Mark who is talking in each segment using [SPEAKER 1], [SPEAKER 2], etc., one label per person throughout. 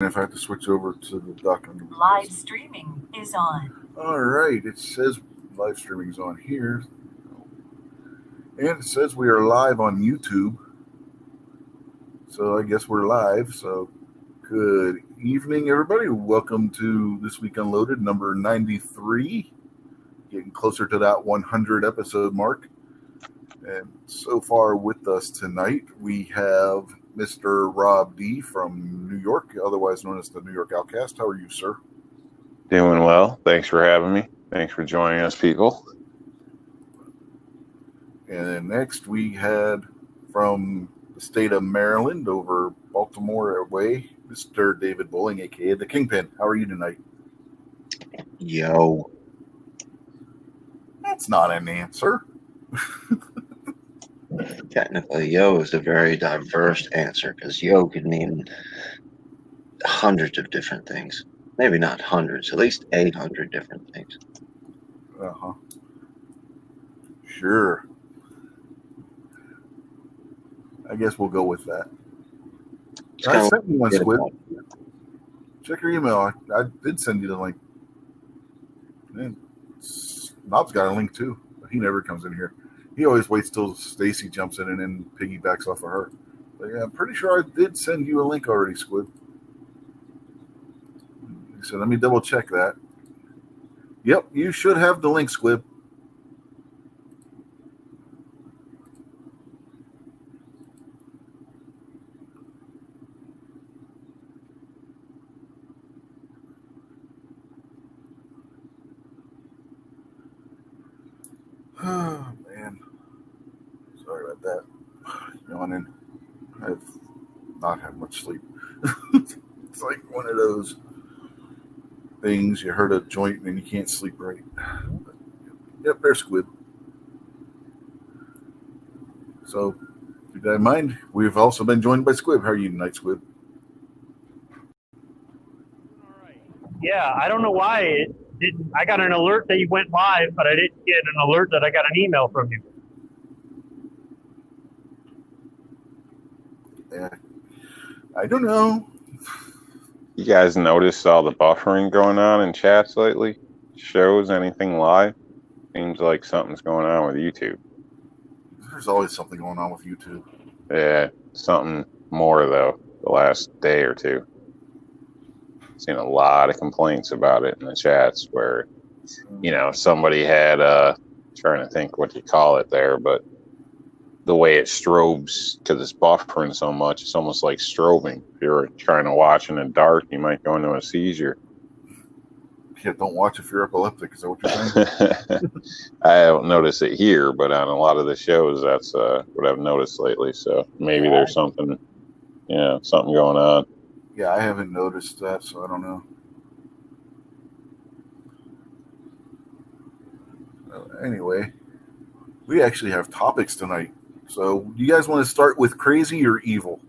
[SPEAKER 1] If I have to switch over to the dock.
[SPEAKER 2] Live streaming is on.
[SPEAKER 1] All right, it says live streaming's on here. And it says we are live on YouTube. So I guess we're live. So good evening, everybody. Welcome to This Week Unloaded, number 93. Getting closer to that 100 episode mark. And so far with us tonight, we have Mr. Rob D. from New York, otherwise known as the New York Outcast. How are you, sir?
[SPEAKER 3] Doing well. Thanks for having me. Thanks for joining us, people.
[SPEAKER 1] And then next we had from the state of Maryland over Baltimore away, Mr. David Bowling, a.k.a. the Kingpin. How are you tonight?
[SPEAKER 4] Yo.
[SPEAKER 1] That's not an answer.
[SPEAKER 4] Technically, yo is a very diverse answer because yo could mean hundreds of different things. Maybe not hundreds, at least 800 different things.
[SPEAKER 1] Uh-huh. Sure. I guess we'll go with that. I sent you one, Squid. Check your email. I did send you the link. Man, Bob's got a link too, but he never comes in here. He always waits till Stacy jumps in and then piggybacks off of her. But yeah, I'm pretty sure I did send you a link already, Squid. So let me double check that. Yep, you should have the link, Squid. Oh, man. Sorry about that. Yawning. I've not had much sleep. It's like one of those things you hurt a joint and you can't sleep right. But, yep, there's Squid. So, keep that in mind. We've also been joined by Squib. How are you tonight, Squib?
[SPEAKER 5] Yeah, I don't know why it didn't. I got an alert that you went live, but I didn't get an alert that I got an email from you.
[SPEAKER 1] Yeah, I don't know.
[SPEAKER 3] You guys noticed all the buffering going on in chats lately? Shows anything live? Seems like something's going on with YouTube.
[SPEAKER 1] There's always something going on with YouTube.
[SPEAKER 3] Yeah, something more though, the last day or two. Seen a lot of complaints about it in the chats where, somebody had, trying to think what you call it there, but the way it strobes, because it's buffering so much, it's almost like strobing. If you're trying to watch in the dark, you might go into a seizure.
[SPEAKER 1] Yeah, don't watch if you're epileptic. Is that what you're saying?
[SPEAKER 3] I don't notice it here, but on a lot of the shows, that's what I've noticed lately. So maybe there's something going on.
[SPEAKER 1] Yeah, I haven't noticed that, so I don't know. Anyway, we actually have topics tonight. So, do you guys want to start with crazy or evil?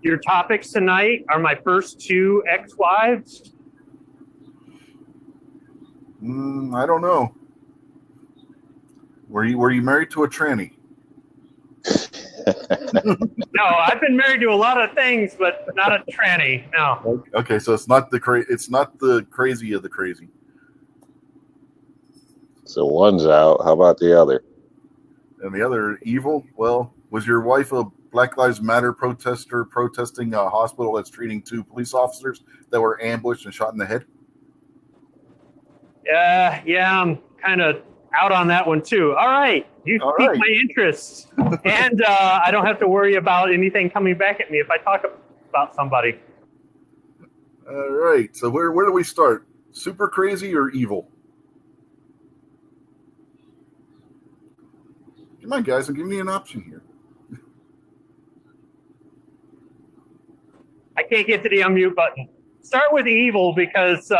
[SPEAKER 5] Your topics tonight are my first two ex-wives.
[SPEAKER 1] I don't know. Were you married to a tranny?
[SPEAKER 5] No, I've been married to a lot of things, but not a tranny. No.
[SPEAKER 1] Okay, so it's not the crazy of the crazy.
[SPEAKER 3] So one's out. How about the other?
[SPEAKER 1] And the other evil? Well, was your wife a Black Lives Matter protester protesting a hospital that's treating two police officers that were ambushed and shot in the head?
[SPEAKER 5] Yeah, I'm kind of out on that one too. All right, you piqued my interest, and I don't have to worry about anything coming back at me if I talk about somebody.
[SPEAKER 1] All right, so where do we start? Super crazy or evil? Come on, guys, I'm giving you an option here.
[SPEAKER 5] I can't get to the unmute button. Start with evil because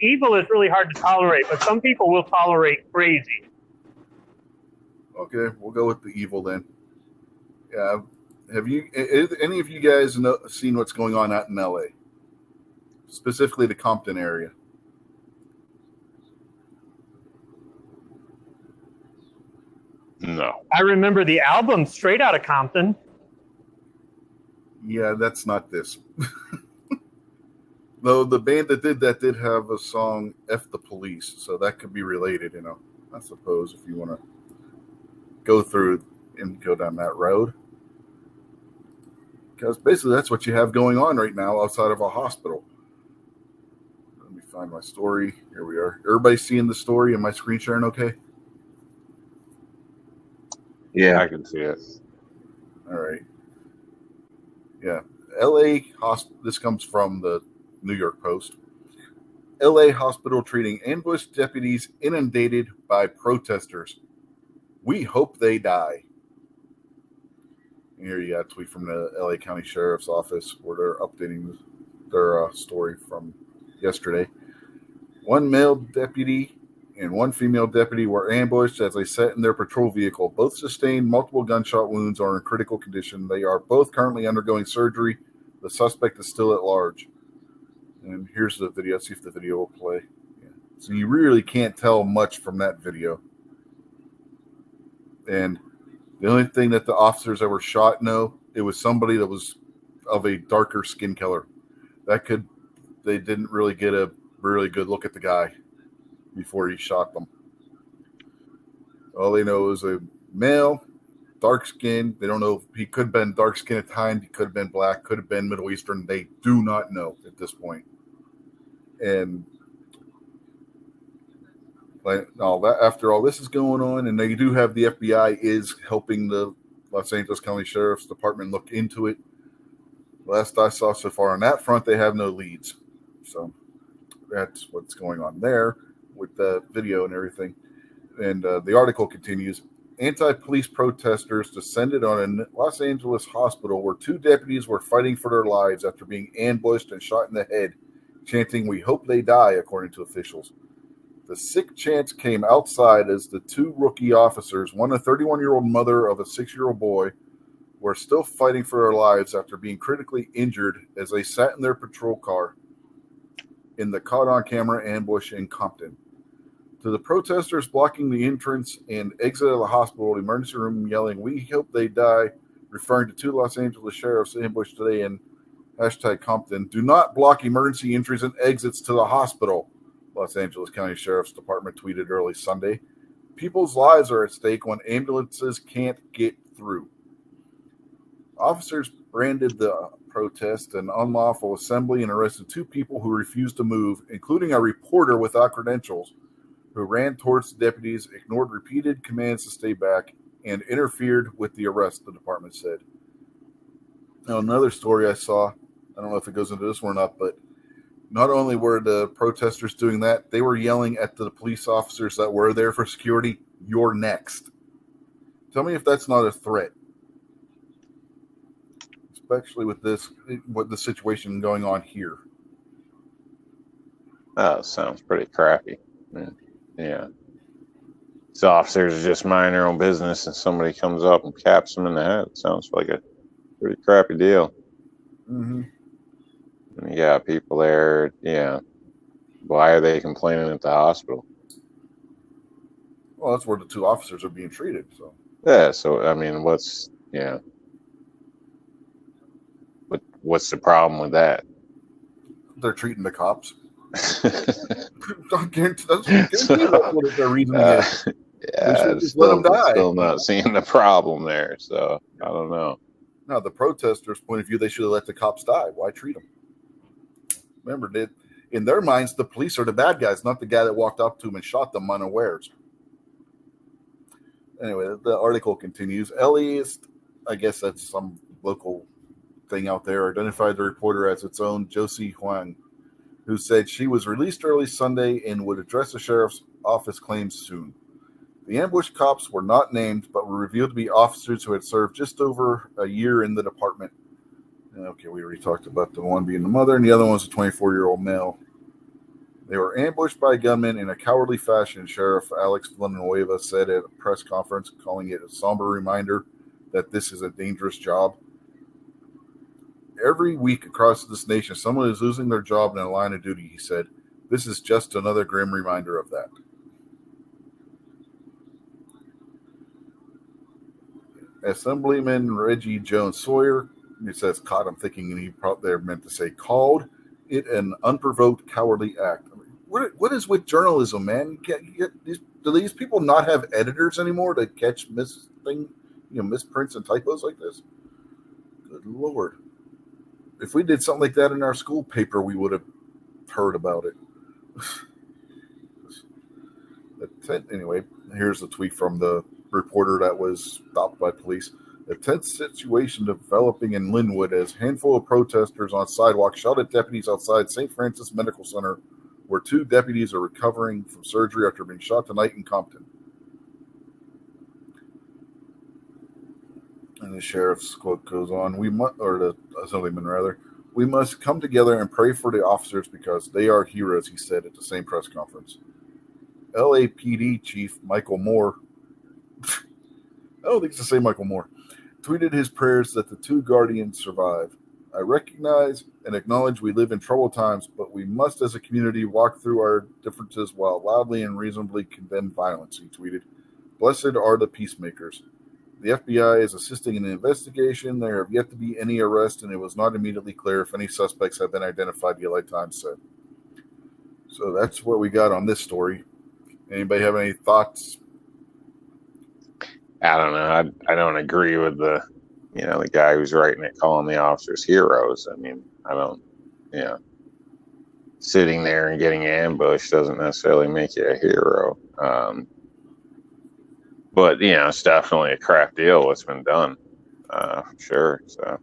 [SPEAKER 5] evil is really hard to tolerate, but some people will tolerate crazy.
[SPEAKER 1] Okay, we'll go with the evil then. Yeah, have any of you guys seen what's going on out in LA, specifically the Compton area?
[SPEAKER 3] No.
[SPEAKER 5] I remember the album Straight Outta Compton.
[SPEAKER 1] Yeah, that's not this. Though the band that did that did have a song F the Police, so that could be related, I suppose, if you want to go through and go down that road. Because basically that's what you have going on right now outside of a hospital. Let me find my story. Here we are. Everybody seeing the story? Am I screen sharing okay?
[SPEAKER 4] Yeah.
[SPEAKER 3] I can see it.
[SPEAKER 1] All right. Yeah. LA hospital. This comes from the New York Post. LA hospital treating ambush deputies inundated by protesters. We hope they die. And here you got a tweet from the LA County Sheriff's Office where they're updating their story from yesterday. One male deputy and one female deputy were ambushed as they sat in their patrol vehicle. Both sustained multiple gunshot wounds, are in critical condition. They are both currently undergoing surgery. The suspect is still at large. And here's the video. Let's see if the video will play. Yeah. So you really can't tell much from that video. And the only thing that the officers that were shot know, it was somebody that was of a darker skin color. They didn't really get a really good look at the guy before he shot them. All they know is a male, dark skin. They don't know if he could have been dark skin at the time. He could have been black, could have been Middle Eastern. They do not know at this point. And after all this is going on, and they do have the FBI is helping the Los Angeles County Sheriff's Department look into it. Last I saw so far on that front, they have no leads. So that's what's going on there with the video and everything. And the article continues. Anti-police protesters descended on a Los Angeles hospital where two deputies were fighting for their lives after being ambushed and shot in the head, chanting, "We hope they die," according to officials. The sick chants came outside as the two rookie officers, one a 31-year-old mother of a 6-year-old boy, were still fighting for their lives after being critically injured as they sat in their patrol car in the caught-on-camera ambush in Compton. To the protesters blocking the entrance and exit of the hospital emergency room yelling, "We hope they die," referring to two Los Angeles sheriffs ambushed today in #Compton. "Do not block emergency entries and exits to the hospital," Los Angeles County Sheriff's Department tweeted early Sunday. "People's lives are at stake when ambulances can't get through." Officers branded the protest an unlawful assembly and arrested two people who refused to move, including a reporter without credentials who ran towards the deputies, ignored repeated commands to stay back, and interfered with the arrest, the department said. Now, another story I saw, I don't know if it goes into this one or not, but not only were the protesters doing that, they were yelling at the police officers that were there for security, "You're next." Tell me if that's not a threat. Especially with the situation going on here.
[SPEAKER 3] Oh, sounds pretty crappy. Yeah. So officers are just minding their own business and somebody comes up and caps them in the head. Sounds like a pretty crappy deal.
[SPEAKER 1] Mm-hmm.
[SPEAKER 3] And you got people there, yeah. Why are they complaining at the hospital?
[SPEAKER 1] Well, that's where the two officers are being treated. So
[SPEAKER 3] Yeah, so I mean, what's the problem with that?
[SPEAKER 1] they're treating the cops. I guarantee that's what their reasoning is.
[SPEAKER 3] Yeah, still not seeing the problem there. So I don't know.
[SPEAKER 1] Now, the protesters' point of view, they should have let the cops die. Why treat them? Remember, in their minds, the police are the bad guys, not the guy that walked up to them and shot them unawares. Anyway, the article continues. Elias, I guess that's some local thing out there, identified the reporter as its own Josie Huang, who said she was released early Sunday and would address the sheriff's office claims soon. The ambush cops were not named, but were revealed to be officers who had served just over a year in the department. Okay, we already talked about the one being the mother, and the other one was a 24-year-old male. They were ambushed by gunmen in a cowardly fashion, Sheriff Alex Villanueva said at a press conference, calling it a somber reminder that this is a dangerous job. Every week across this nation, someone is losing their job in a line of duty, he said. This is just another grim reminder of that. Assemblyman Reggie Jones Sawyer, it says caught, I'm thinking he probably meant to say called it an unprovoked cowardly act. I mean, what is with journalism, man? Do these people not have editors anymore to catch misprints and typos like this? Good Lord. If we did something like that in our school paper, we would have heard about it. Anyway, here's a tweet from the reporter that was stopped by police. A tense situation developing in Linwood as a handful of protesters on sidewalk shot at deputies outside St. Francis Medical Center, where 2 deputies are recovering from surgery after being shot tonight in Compton. And the sheriff's quote goes on, the assemblyman rather, we must come together and pray for the officers because they are heroes, he said at the same press conference. LAPD Chief Michael Moore, I don't think it's the same Michael Moore, tweeted his prayers that the 2 guardians survive. I recognize and acknowledge we live in troubled times, but we must as a community walk through our differences while loudly and reasonably condemn violence, he tweeted. Blessed are the peacemakers. The FBI is assisting in an investigation. There have yet to be any arrests, and it was not immediately clear if any suspects have been identified, the LA Times said. So that's what we got on this story. Anybody have any thoughts?
[SPEAKER 3] I don't know. I don't agree with the guy who's writing it calling the officers heroes. I mean, I don't, sitting there and getting ambushed doesn't necessarily make you a hero. But, it's definitely a crap deal what's been done. For sure. So,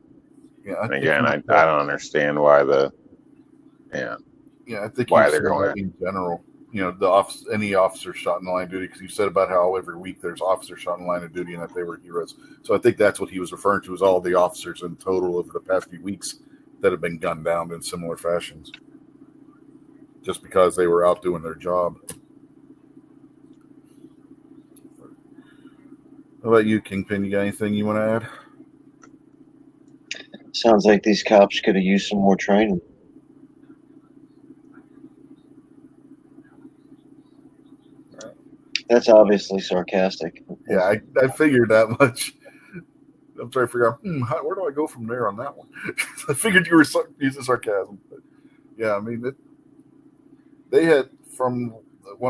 [SPEAKER 3] and again, I don't understand why I think why they're going
[SPEAKER 1] in general. Any officer shot in the line of duty, because you said about how every week there's officers shot in the line of duty and that they were heroes. So I think that's what he was referring to, is all the officers in total over the past few weeks that have been gunned down in similar fashions, just because they were out doing their job. How about you, Kingpin? You got anything you want to add?
[SPEAKER 4] Sounds like these cops could have used some more training. That's obviously sarcastic.
[SPEAKER 1] Yeah, I figured that much. I'm trying to figure out, where do I go from there on that one? I figured you were using sarcasm. But yeah, I mean, they had, from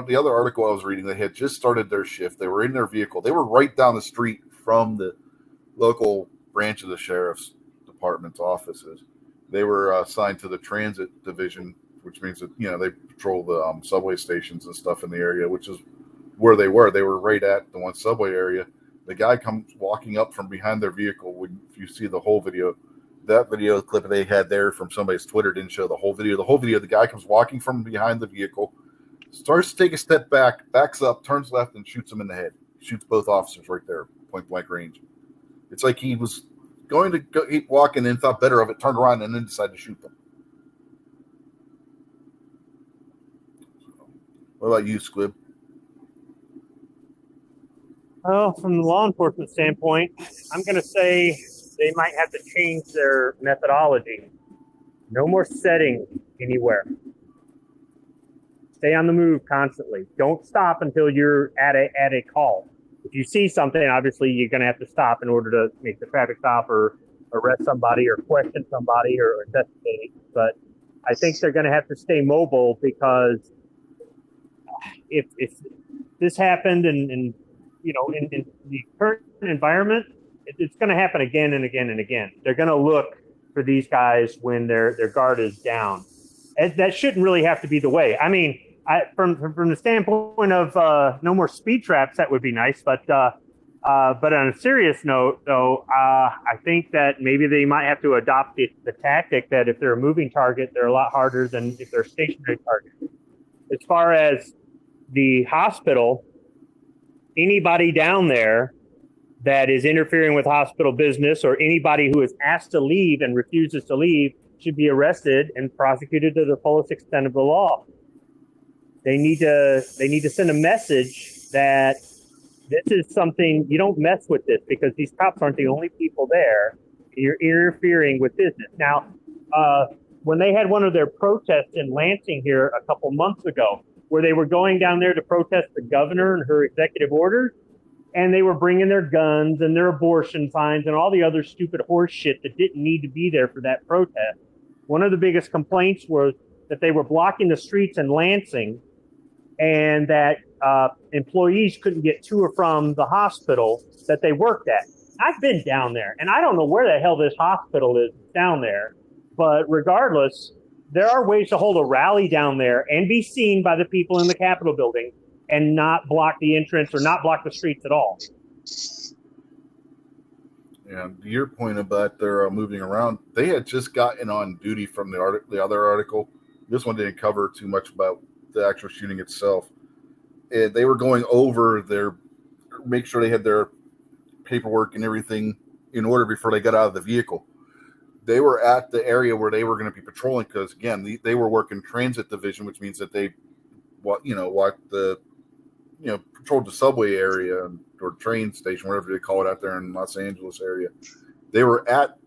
[SPEAKER 1] the other article I was reading, they had just started their shift. They were in their vehicle. They were right down the street from the local branch of the sheriff's department's offices. They were assigned to the transit division, which means that, they patrol the subway stations and stuff in the area, which is where they were. They were right at the one subway area. The guy comes walking up from behind their vehicle. If you see the whole video, that video clip they had there from somebody's Twitter didn't show the whole video. The whole video, the guy comes walking from behind the vehicle, starts to take a step back, backs up, turns left, and shoots him in the head. Shoots both officers right there, point blank range. It's like he was going to keep walking and thought better of it, turned around, and then decided to shoot them. What about you, Squib?
[SPEAKER 5] Well, from the law enforcement standpoint, I'm going to say they might have to change their methodology. No more setting anywhere. Stay on the move constantly. Don't stop until you're at a call. If you see something, obviously you're going to have to stop in order to make the traffic stop or arrest somebody or question somebody or investigate. But I think they're going to have to stay mobile, because if this happened and in the current environment, it's going to happen again and again and again. They're going to look for these guys when their guard is down. And that shouldn't really have to be the way. I mean, from the standpoint of no more speed traps, that would be nice. But on a serious note, though, I think that maybe they might have to adopt the tactic that if they're a moving target, they're a lot harder than if they're a stationary target. As far as the hospital, anybody down there that is interfering with hospital business, or anybody who is asked to leave and refuses to leave, should be arrested and prosecuted to the fullest extent of the law. They need to send a message that this is something, you don't mess with this, because these cops aren't the only people there. You're interfering with business. Now, when they had one of their protests in Lansing here a couple months ago, where they were going down there to protest the governor and her executive orders, and they were bringing their guns and their abortion signs and all the other stupid horse shit that didn't need to be there for that protest. One of the biggest complaints was that they were blocking the streets in Lansing, and that employees couldn't get to or from the hospital that they worked at. I've been down there, and I don't know where the hell this hospital is down there, but regardless, there are ways to hold a rally down there and be seen by the people in the Capitol building and not block the entrance or not block the streets at all.
[SPEAKER 1] And to your point about their moving around, they had just gotten on duty from the other article. This one didn't cover too much about the actual shooting itself. They were going over make sure they had their paperwork and everything in order before they got out of the vehicle. They were at the area where they were going to be patrolling because, again, they were working transit division, which means that they, patrolled the subway area or train station, whatever they call it out there in Los Angeles area. They were at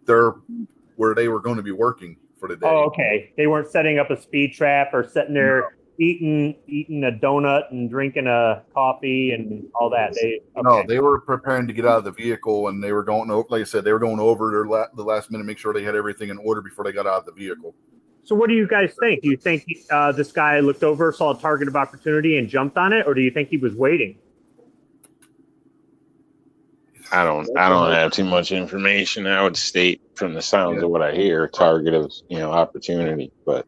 [SPEAKER 1] where they were going to be working for the day.
[SPEAKER 5] Oh, okay. They weren't setting up a speed trap or sitting there eating a donut and drinking a coffee and all that.
[SPEAKER 1] No, they were preparing to get out of the vehicle, and they were going over, like I said, they were going over the last minute, make sure they had everything in order before they got out of the vehicle.
[SPEAKER 5] So what do you guys think? Do you think this guy looked over, saw a target of opportunity, and jumped on it, or do you think he was waiting?
[SPEAKER 3] I don't have too much information. I would state from the sounds of what I hear, target of opportunity. But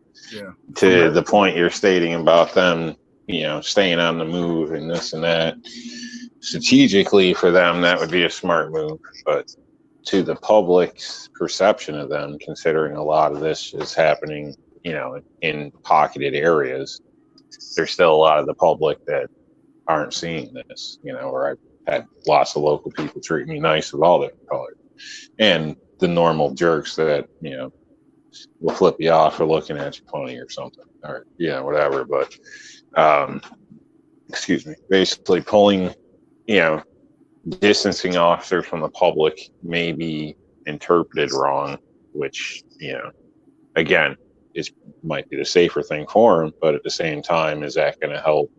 [SPEAKER 3] to the point you're stating about them, staying on the move and this and that, strategically for them, that would be a smart move. But to the public's perception of them, considering a lot of this is happening, in pocketed areas, there's still a lot of the public that aren't seeing this, where I've had lots of local people treat me nice of all different colors, and the normal jerks that, will flip you off for looking at you funny or something, or, whatever. But, basically pulling, distancing officers from the public may be interpreted wrong, which, again, might be the safer thing for them, but at the same time, is that going to help,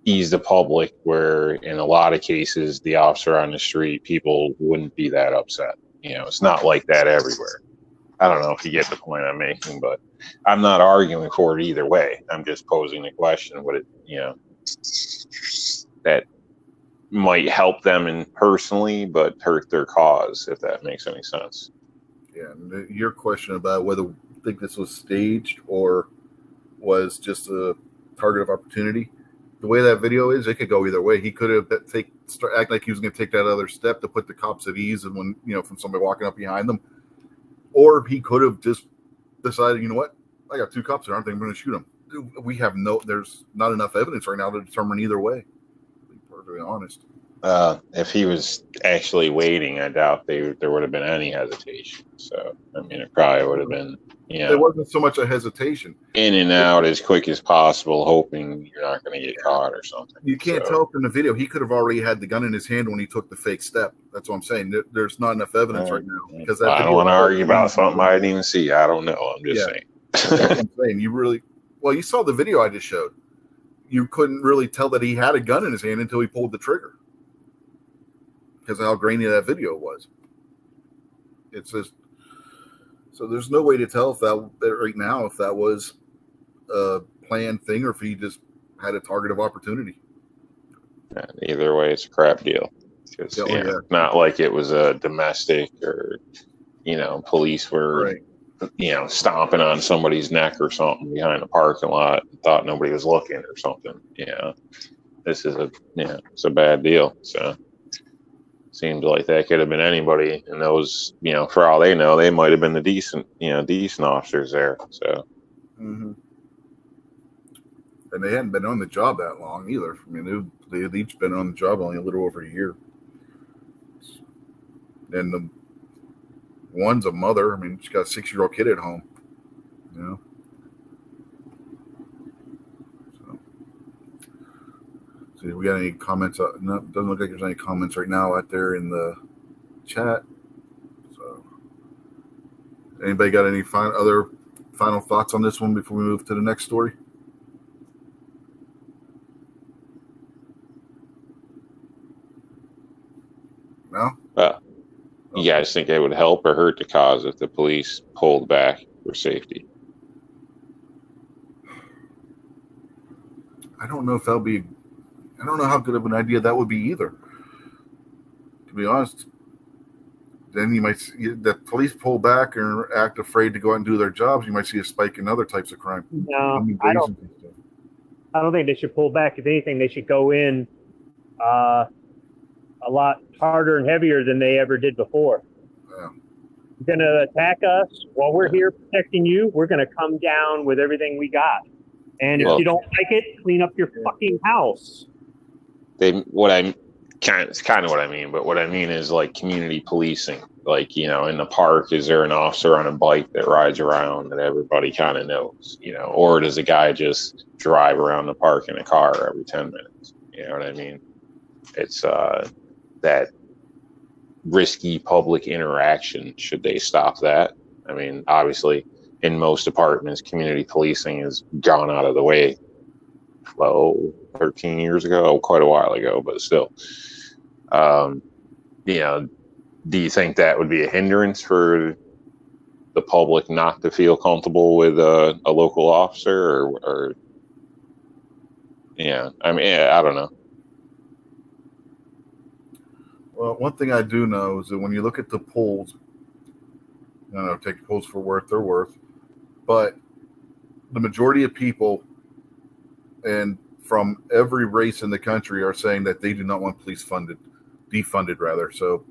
[SPEAKER 3] ease the public, where in a lot of cases, the officer on the street, people wouldn't be that upset. It's not like that everywhere. I don't know if you get the point I'm making, but I'm not arguing for it either way. I'm just posing the question, would it, that might help them personally, but hurt their cause, if that makes any sense.
[SPEAKER 1] Yeah, and your question about whether you think this was staged or was just a target of opportunity, the way that video is, it could go either way. He could have act like he was going to take that other step to put the cops at ease, and when from somebody walking up behind them, or he could have just decided, what, I got two cops there, I think I'm going to shoot them. There's not enough evidence right now to determine either way. To be perfectly honest.
[SPEAKER 3] If he was actually waiting, I doubt there would have been any hesitation. So, it probably would have been,
[SPEAKER 1] There wasn't so much a hesitation.
[SPEAKER 3] In and out as quick as possible, hoping you're not going to get caught or something.
[SPEAKER 1] You can't tell from the video. He could have already had the gun in his hand when he took the fake step. That's what I'm saying. There's not enough evidence right now. Because
[SPEAKER 3] I don't want to argue about something I didn't even see. I don't know. I'm just saying.
[SPEAKER 1] That's what I'm saying. You saw the video I just showed. You couldn't really tell that he had a gun in his hand until he pulled the trigger, because of how grainy that video was. It's just, so there's no way to tell if that was a planned thing or if he just had a target of opportunity.
[SPEAKER 3] Either way, it's a crap deal. It's not like it was a domestic or, police were, stomping on somebody's neck or something behind a parking lot and thought nobody was looking or something. This is it's a bad deal. So seems like that could have been anybody, and those, for all they know, they might have been the decent officers there. So,
[SPEAKER 1] and they hadn't been on the job that long either. They had each been on the job only a little over a year. And the one's a mother. She's got a 6-year-old kid at home. So we got any comments? No, doesn't look like there's any comments right now out there in the chat. So, anybody got any other final thoughts on this one before we move to the next story? No?
[SPEAKER 3] You guys think it would help or hurt the cause if the police pulled back for safety?
[SPEAKER 1] I don't know if that'll be. I don't know how good of an idea that would be either. To be honest, then you might see the police pull back or act afraid to go out and do their jobs. You might see a spike in other types of crime.
[SPEAKER 5] No, I don't think they should pull back. If anything, they should go in a lot harder and heavier than they ever did before.
[SPEAKER 1] Yeah.
[SPEAKER 5] You're going to attack us while we're here protecting you. We're going to come down with everything we got. And if you don't like it, clean up your fucking house.
[SPEAKER 3] It's kind of what I mean, but what I mean is like community policing. Like, you know, in the park, is there an officer on a bike that rides around that everybody kind of knows, you know, or does a guy just drive around the park in a car every 10 minutes? You know what I mean? It's that risky public interaction. Should they stop that? I mean, obviously, in most apartments, community policing has gone out of the way. 13 years ago, quite a while ago, but still. You know, do you think that would be a hindrance for the public not to feel comfortable with a local officer or yeah, I mean, I don't know.
[SPEAKER 1] Well, one thing I do know is that when you look at the polls, take polls for what they're worth, but the majority of people and from every race in the country are saying that they do not want police defunded rather. So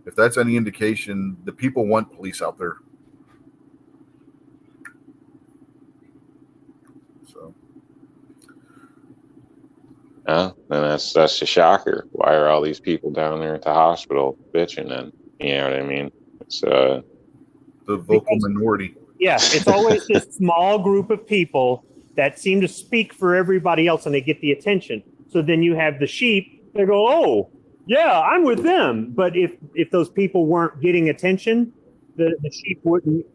[SPEAKER 1] if that's any indication, the people want police out there. So
[SPEAKER 3] then that's a shocker. Why are all these people down there at the hospital bitching then? You know what I mean? It's
[SPEAKER 1] the vocal minority.
[SPEAKER 5] Yeah, it's always this small group of people that seem to speak for everybody else and they get the attention. So then you have the sheep, they go, oh, yeah, I'm with them. But if those people weren't getting attention, the sheep wouldn't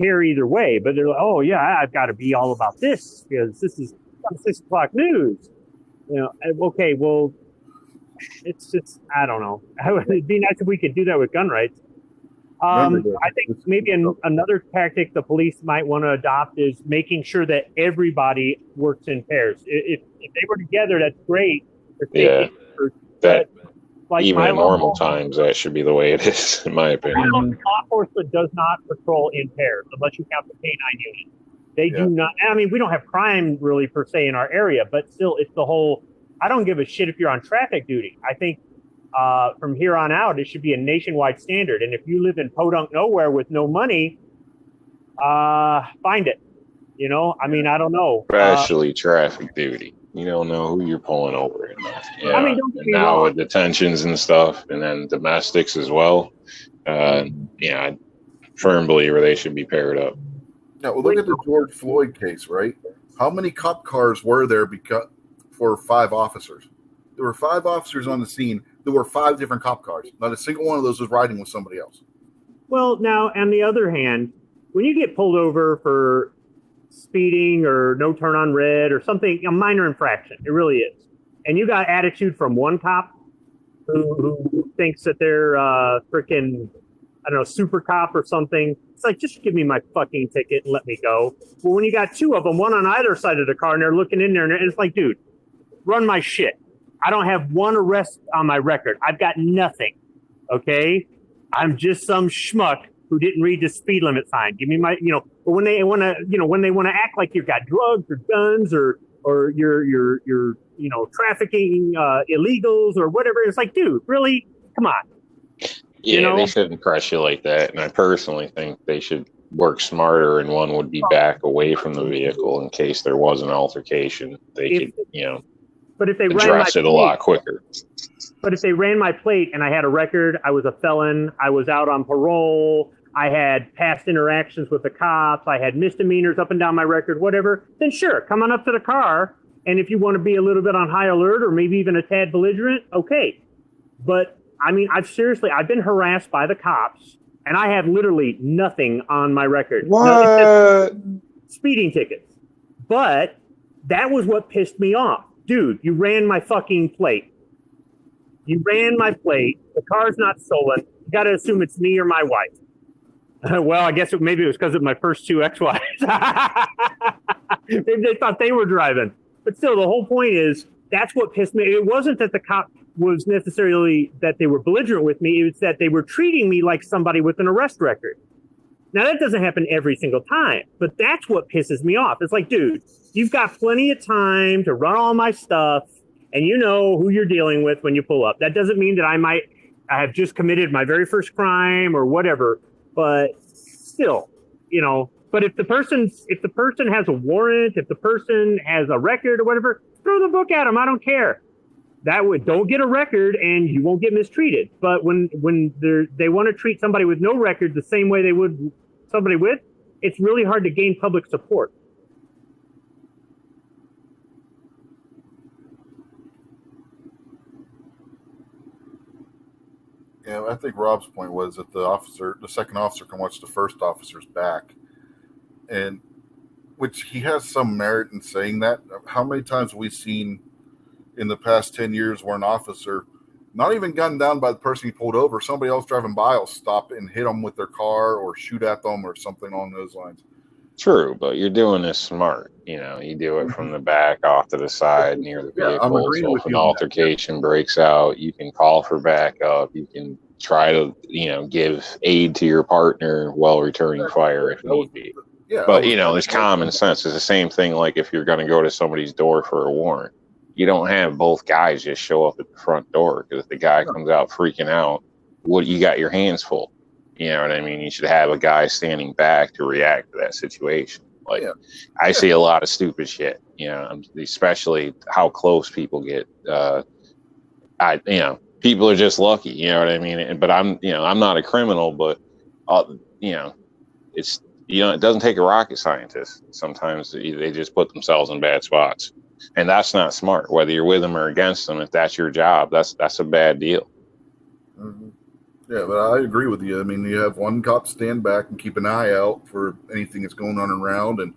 [SPEAKER 5] care either way. But they're like, oh, yeah, I've got to be all about this because this is 6 o'clock news. You know, okay, well, it's just, I don't know. It'd be nice if we could do that with gun rights. I think maybe another tactic the police might want to adopt is making sure that everybody works in pairs. If they were together, that's great.
[SPEAKER 3] That like even in normal times, that should be the way it is, in my opinion.
[SPEAKER 5] Law enforcement does not patrol in pairs unless you count the K9 unit. They do not. I mean, we don't have crime really per se in our area, but still, it's the whole. I don't give a shit if you're on traffic duty. I think. From here on out, it should be a nationwide standard. And if you live in podunk nowhere with no money, find it. You know, I mean, I don't know.
[SPEAKER 3] Especially traffic duty. You don't know who you're pulling over. Yeah.
[SPEAKER 5] I mean, don't get me
[SPEAKER 3] now
[SPEAKER 5] wrong.
[SPEAKER 3] With detentions and stuff, and then domestics as well. I firm believer they should be paired up.
[SPEAKER 1] Now, well, look at the George Floyd case, right? How many cop cars were there for 5 officers? There were 5 officers on the scene. There were 5 different cop cars. Not a single one of those was riding with somebody else.
[SPEAKER 5] Well, now, on the other hand, when you get pulled over for speeding or no turn on red or something, a minor infraction, it really is. And you got attitude from one cop who thinks that they're freaking, I don't know, super cop or something. It's like, just give me my fucking ticket and let me go. Well, when you got 2 of them, one on either side of the car, and they're looking in there, and it's like, dude, run my shit. I don't have 1 arrest on my record. I've got nothing. Okay? I'm just some schmuck who didn't read the speed limit sign. Give me my, but when they want to act like you've got drugs or guns or you're trafficking illegals or whatever, it's like, dude, really? Come on.
[SPEAKER 3] Yeah, they shouldn't press you like that. And I personally think they should work smarter, and one would be back away from the vehicle in case there was an altercation. They could,
[SPEAKER 5] but if they
[SPEAKER 3] address it a lot quicker.
[SPEAKER 5] But if they ran my plate and I had a record, I was a felon, I was out on parole, I had past interactions with the cops, I had misdemeanors up and down my record, whatever, then sure, come on up to the car. And if you want to be a little bit on high alert or maybe even a tad belligerent, okay. But I mean, I've been harassed by the cops and I have literally nothing on my record.
[SPEAKER 3] What?
[SPEAKER 5] Speeding tickets. But that was what pissed me off. Dude, you ran my fucking plate. You ran my plate. The car's not stolen. You got to assume it's me or my wife. Well, I guess maybe it was because of my first two ex-wives. Maybe they thought they were driving. But still, the whole point is that's what pissed me. It wasn't that the cop was necessarily that they were belligerent with me. It was that they were treating me like somebody with an arrest record. Now, that doesn't happen every single time, but that's what pisses me off. It's like, dude, you've got plenty of time to run all my stuff, and you know who you're dealing with when you pull up. That doesn't mean that I have just committed my very first crime or whatever, but still, you know. But if the person has a warrant, if the person has a record or whatever, throw the book at them. I don't care. Don't get a record and you won't get mistreated. But when they want to treat somebody with no record the same way they would somebody with, it's really hard to gain public support.
[SPEAKER 1] Yeah, I think Rob's point was that the second officer can watch the first officer's back, and which he has some merit in saying that. How many times have we seen in the past 10 years where an officer, not even gunned down by the person he pulled over, somebody else driving by will stop and hit them with their car or shoot at them or something along those lines?
[SPEAKER 3] True, but you're doing this smart. You know, you do it from the back, off to the side, near the
[SPEAKER 1] Yeah, I'm
[SPEAKER 3] vehicle.
[SPEAKER 1] agreeing
[SPEAKER 3] So
[SPEAKER 1] with
[SPEAKER 3] if an
[SPEAKER 1] you on that.
[SPEAKER 3] altercation breaks out, you can call for backup. You can try to, give aid to your partner while returning fire if need be.
[SPEAKER 1] Yeah,
[SPEAKER 3] But, there's common sense. It's the same thing like if you're going to go to somebody's door for a warrant. You don't have both guys just show up at the front door, because if the guy comes out freaking out, you got your hands full. You know what I mean? You should have a guy standing back to react to that situation. Like, I see a lot of stupid shit, especially how close people get. People are just lucky, you know what I mean? But I'm not a criminal, but, it's, it doesn't take a rocket scientist. Sometimes they just put themselves in bad spots. And that's not smart, whether you're with them or against them. If that's your job, that's a bad deal.
[SPEAKER 1] Mm-hmm. Yeah, but I agree with you. I mean, you have one cop stand back and keep an eye out for anything that's going on around. And,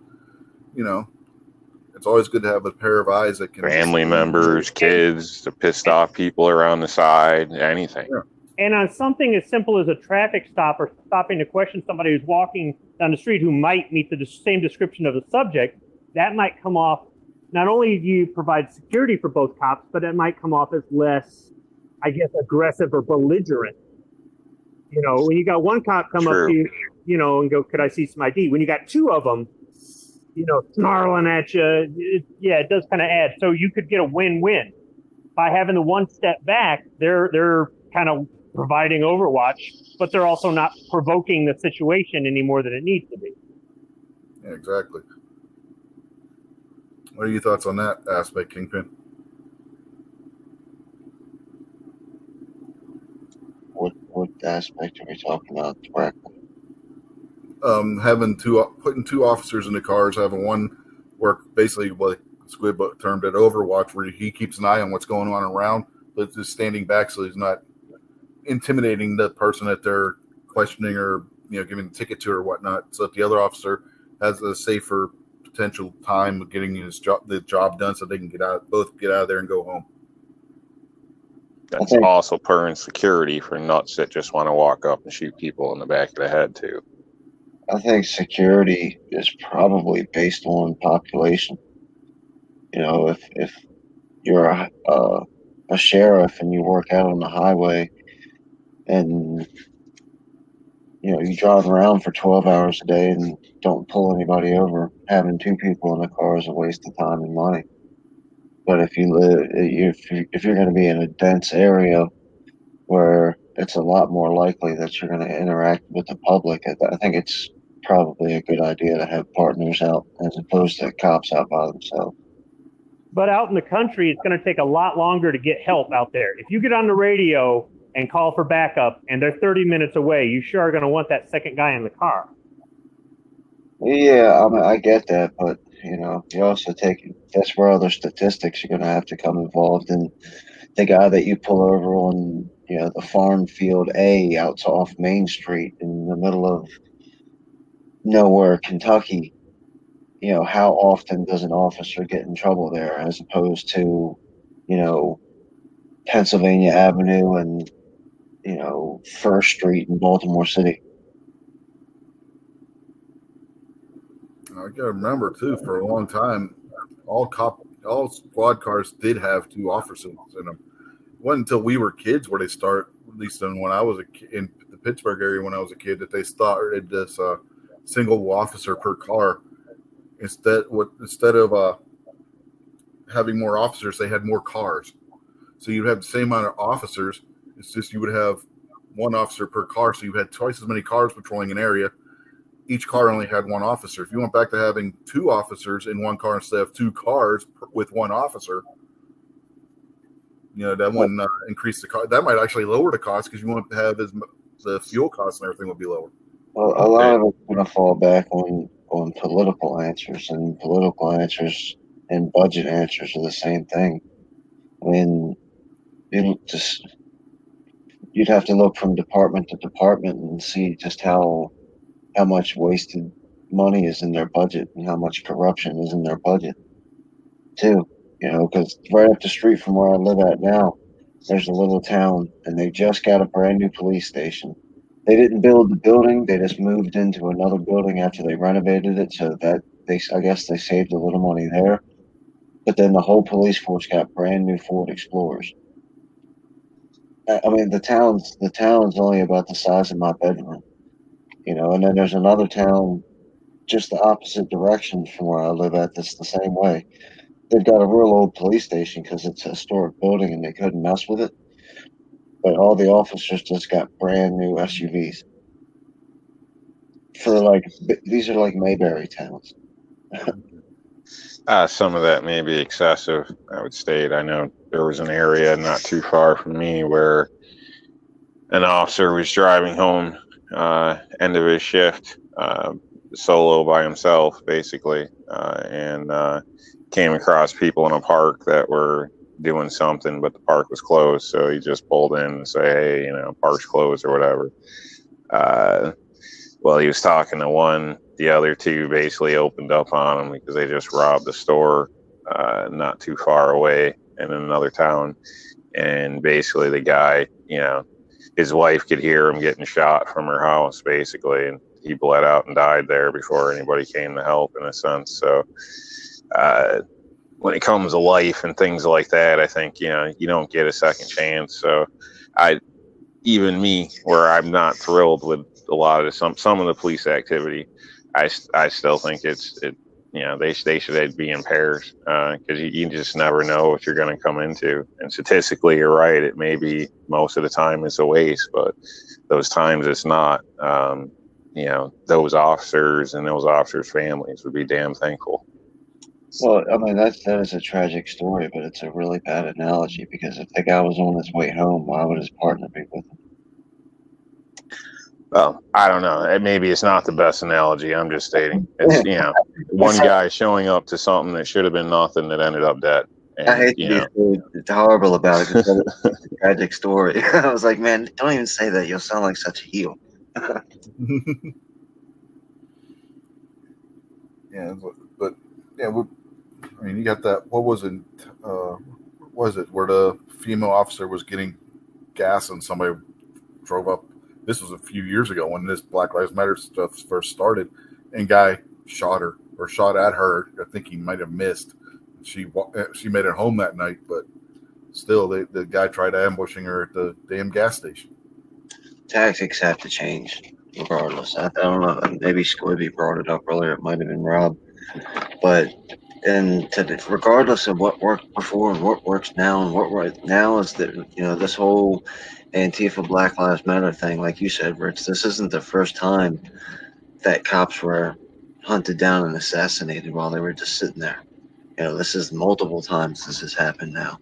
[SPEAKER 1] it's always good to have a pair of eyes that can...
[SPEAKER 3] Family members, kids, the pissed off people around the side, anything.
[SPEAKER 1] Yeah.
[SPEAKER 5] And on something as simple as a traffic stop or stopping to question somebody who's walking down the street who might meet the same description of the subject, that might come off, not only do you provide security for both cops, but it might come off as less, I guess, aggressive or belligerent. When you got one cop come up to you, and go, could I see some ID? When you got two of them, snarling at you, it does kind of add. So you could get a win-win. By having the one step back, they're kind of providing overwatch, but they're also not provoking the situation any more than it needs to be.
[SPEAKER 1] Yeah, exactly. What are your thoughts on that aspect, Kingpin?
[SPEAKER 4] What aspect are we talking about correctly?
[SPEAKER 1] Putting two officers in the cars, having one work basically what Squid termed it Overwatch, where he keeps an eye on what's going on around, but just standing back so he's not intimidating the person that they're questioning or giving a ticket to or whatnot, so that the other officer has a safer potential time of getting the job done, so they can both get out of there and go home.
[SPEAKER 3] That's also purring security for nuts that just want to walk up and shoot people in the back of the head too.
[SPEAKER 4] I think security is probably based on population. If you're a sheriff and you work out on the highway and you drive around for 12 hours a day and don't pull anybody over, having two people in the car is a waste of time and money. But if you're going to be in a dense area where it's a lot more likely that you're going to interact with the public, I think it's probably a good idea to have partners out as opposed to cops out by themselves.
[SPEAKER 5] But out in the country, it's going to take a lot longer to get help out there. If you get on the radio and call for backup and they're 30 minutes away, you sure are going to want that second guy in the car.
[SPEAKER 4] Yeah, I get that, but you also that's where other statistics are going to have to come involved. And the guy that you pull over on, the farm field A out off Main Street in the middle of nowhere, Kentucky, how often does an officer get in trouble there as opposed to, Pennsylvania Avenue and, you know, First Street in Baltimore City.
[SPEAKER 1] I gotta remember too, for a long time, all squad cars did have two officers in them. It wasn't until we were kids where they start, at least when I was in the Pittsburgh area when I was a kid, that they started this single officer per car. Instead of having more officers, they had more cars. So you'd have the same amount of officers. It's just you would have one officer per car, so you had twice as many cars patrolling an area. Each car only had one officer. If you went back to having two officers in one car instead of two cars with one officer, you know, that wouldn't increase the cost. That might actually lower the cost because you won't have the fuel costs and everything would be lower.
[SPEAKER 4] Well, a lot of it's going to fall back on political answers, and political answers and budget answers are the same thing. I mean, you'd have to look from department to department and see just how much wasted money is in their budget and how much corruption is in their budget too. You know, because right up the street from where I live at now, there's a little town, and they just got a brand new police station. They didn't build the building; they just moved into another building after they renovated it, so that I guess they saved a little money there. But then the whole police force got brand new Ford Explorers. I mean, the town's only about the size of my bedroom, you know. And then there's another town just the opposite direction from where I live at that's the same way. They've got a real old police station because it's a historic building and they couldn't mess with it. But all the officers just got brand new SUVs. These are like Mayberry towns.
[SPEAKER 3] Some of that may be excessive, I would state. I know there was an area not too far from me where an officer was driving home end of his shift, solo by himself, basically, and came across people in a park that were doing something, but the park was closed. So he just pulled in and say, "Hey, you know, park's closed" or whatever. Well, he was talking to one. The other two basically opened up on him because they just robbed a store not too far away in another town. And basically the guy, you know, his wife could hear him getting shot from her house, basically, and he bled out and died there before anybody came to help, in a sense. So when it comes to life and things like that, I think, you know, you don't get a second chance. So even me, where I'm not thrilled with a lot of some of the police activity, I still think you know, they should be in pairs because you just never know what you're going to come into. And statistically, you're right. It may be most of the time it's a waste, but those times it's not. You know, those officers and those officers' families would be damn thankful.
[SPEAKER 4] Well, I mean, that is a tragic story, but it's a really bad analogy because if the guy was on his way home, why would his partner be with him?
[SPEAKER 3] Well, I don't know. Maybe it's not the best analogy. I'm just stating. It's, you know, one guy showing up to something that should have been nothing that ended up dead. And,
[SPEAKER 4] I hate to be so horrible about it. It's a tragic story. I was like, man, don't even say that. You'll sound like such a heel.
[SPEAKER 1] Yeah, but yeah, I mean, you got that. What was it? Where the female officer was getting gas and somebody drove up? This was a few years ago when this Black Lives Matter stuff first started, and guy shot her or shot at her. I think he might have missed. She made it home that night, but still, the guy tried ambushing her at the damn gas station.
[SPEAKER 4] Tactics have to change, regardless. I don't know. Maybe Squibby brought it up earlier. It might have been Rob, but regardless of what worked before and what works now, and what right now is that, you know, this whole Antifa Black Lives Matter thing, like you said, Rich, this isn't the first time that cops were hunted down and assassinated while they were just sitting there. You know, this is multiple times this has happened now.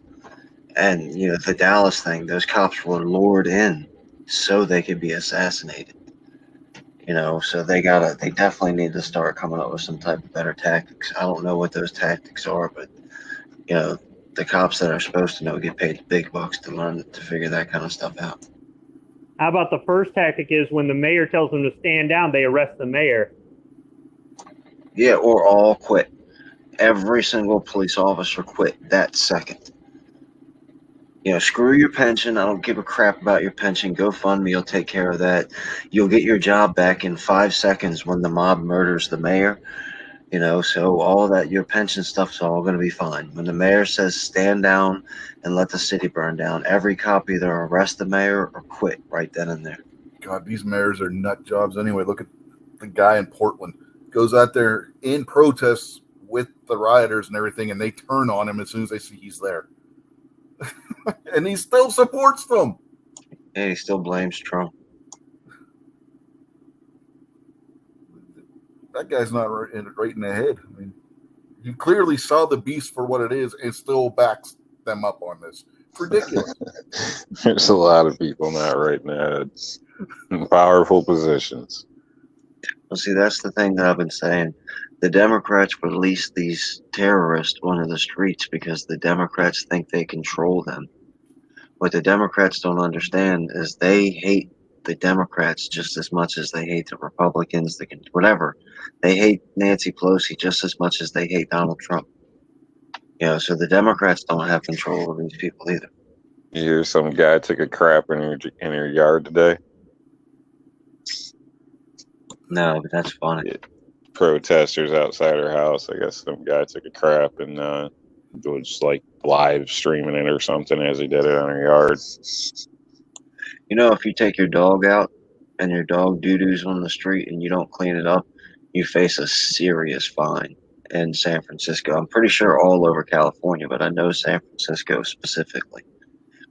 [SPEAKER 4] And, you know, the Dallas thing, those cops were lured in so they could be assassinated. You know, so they definitely need to start coming up with some type of better tactics. I don't know what those tactics are, but, you know, the cops that are supposed to know get paid big bucks to learn to figure that kind of stuff out.
[SPEAKER 5] How about the first tactic is when the mayor tells them to stand down, they arrest the mayor.
[SPEAKER 4] Yeah, or all quit. Every single police officer quit that second. Screw your pension. I don't give a crap about your pension. GoFundMe will take care of that. You'll get your job back in 5 seconds when the mob murders the mayor. So all that, your pension stuff's all going to be fine. When the mayor says stand down and let the city burn down, every cop either arrest the mayor or quit right then and there.
[SPEAKER 1] God, these mayors are nut jobs anyway. Look at the guy in Portland. Goes out there in protests with the rioters and everything, and they turn on him as soon as they see he's there. And he still supports them.
[SPEAKER 4] And he still blames Trump.
[SPEAKER 1] That guy's not right in the head. I mean, he clearly saw the beast for what it is and still backs them up on this. It's ridiculous.
[SPEAKER 3] There's a lot of people not right now. It's in powerful positions.
[SPEAKER 4] Well, see, that's the thing that I've been saying. The Democrats release these terrorists onto the streets because the Democrats think they control them. What the Democrats don't understand is they hate the Democrats just as much as they hate the Republicans, whatever. They hate Nancy Pelosi just as much as they hate Donald Trump. So the Democrats don't have control over these people either.
[SPEAKER 3] You hear some guy took a crap in your yard today?
[SPEAKER 4] No, but that's funny.
[SPEAKER 3] Yeah. Protesters outside her house. I guess some guy took a crap and was like live streaming it or something as he did it on her yard.
[SPEAKER 4] If you take your dog out and your dog doo-doos on the street and you don't clean it up, you face a serious fine in San Francisco. I'm pretty sure all over California, but I know San Francisco specifically.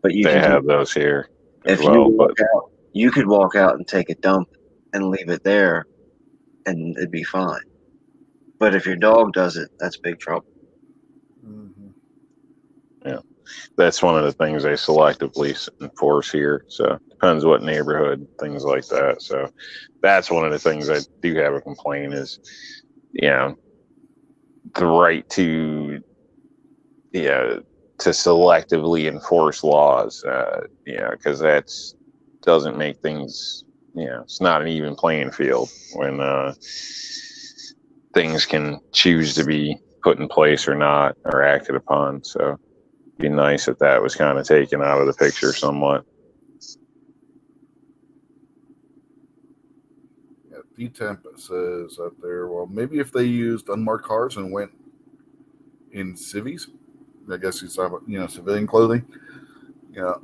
[SPEAKER 4] But
[SPEAKER 3] They have those here as
[SPEAKER 4] if
[SPEAKER 3] well.
[SPEAKER 4] you could walk out and take a dump and leave it there, and it'd be fine. But if your dog does it, that's big trouble.
[SPEAKER 1] Mm-hmm.
[SPEAKER 3] Yeah, that's one of the things they selectively enforce here. So depends what neighborhood, things like that. So that's one of the things I do have a complaint is, the right to selectively enforce laws. Because that's doesn't make things. It's not an even playing field when things can choose to be put in place or not or acted upon. So it'd be nice if that was kind of taken out of the picture somewhat.
[SPEAKER 1] Yeah, P-Temp says out there, well, maybe if they used unmarked cars and went in civvies, I guess he's talking about, civilian clothing. Yeah.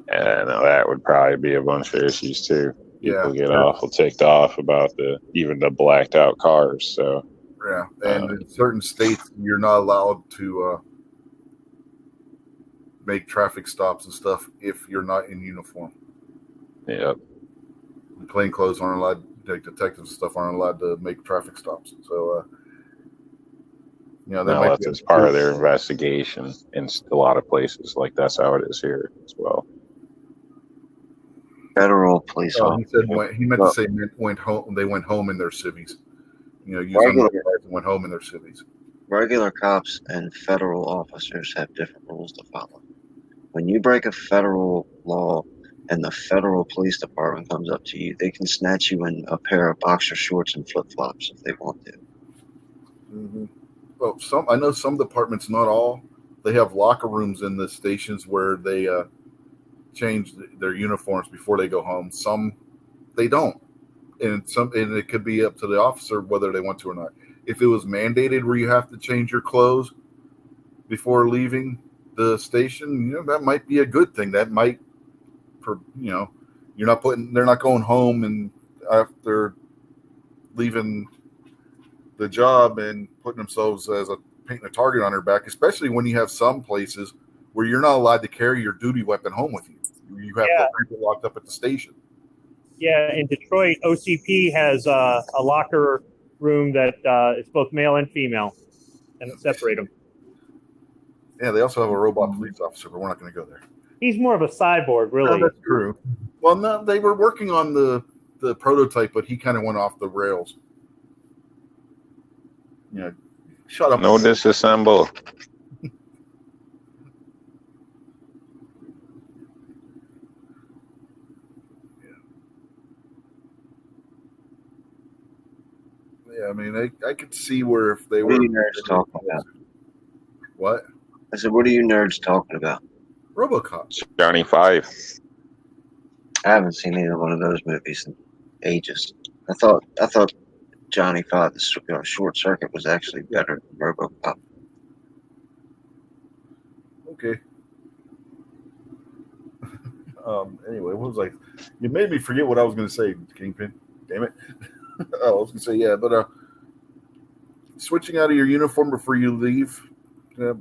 [SPEAKER 3] No, that would probably be a bunch of issues too. People get awful ticked off about even the blacked out cars. So
[SPEAKER 1] yeah, and in certain states, you're not allowed to make traffic stops and stuff if you're not in uniform.
[SPEAKER 3] Yep.
[SPEAKER 1] Plain clothes aren't allowed. Like detectives and stuff aren't allowed to make traffic stops. So,
[SPEAKER 3] that's as part of their investigation in a lot of places. Like that's how it is here as well.
[SPEAKER 4] Federal police officers.
[SPEAKER 1] He meant to say went home. They went home in their civvies. Went home in their civvies.
[SPEAKER 4] Regular cops and federal officers have different rules to follow. When you break a federal law and the federal police department comes up to you, they can snatch you in a pair of boxer shorts and flip-flops if they want to.
[SPEAKER 1] Mm-hmm. Well, I know some departments, not all, they have locker rooms in the stations where they change their uniforms before they go home. Some they don't, and it could be up to the officer whether they want to or not. If it was mandated where you have to change your clothes before leaving the station, that might be a good thing. That might, they're not going home and after leaving the job and putting themselves as painting a target on their back, especially when you have some places where you're not allowed to carry your duty weapon home with you. You have to keep it locked up at the station.
[SPEAKER 5] Yeah, in Detroit, OCP has a locker room that is both male and female, and separate them.
[SPEAKER 1] Yeah, they also have a robot police officer, but we're not going to go there.
[SPEAKER 5] He's more of a cyborg, really.
[SPEAKER 1] No, that's true. Well, no, they were working on the prototype, but he kind of went off the rails. Shut up.
[SPEAKER 3] No disassemble.
[SPEAKER 1] Yeah, I mean, I could see where if they
[SPEAKER 4] What
[SPEAKER 1] were
[SPEAKER 4] are you nerds talking about?
[SPEAKER 1] What?
[SPEAKER 4] I said, what are you nerds talking about?
[SPEAKER 1] RoboCop.
[SPEAKER 3] Johnny Five.
[SPEAKER 4] I haven't seen either one of those movies in ages. I thought Johnny Five, the Short Circuit, was actually better than RoboCop.
[SPEAKER 1] Okay. Anyway, what was I? You made me forget what I was going to say, Kingpin. Damn it. I was going to say, yeah, but switching out of your uniform before you leave, I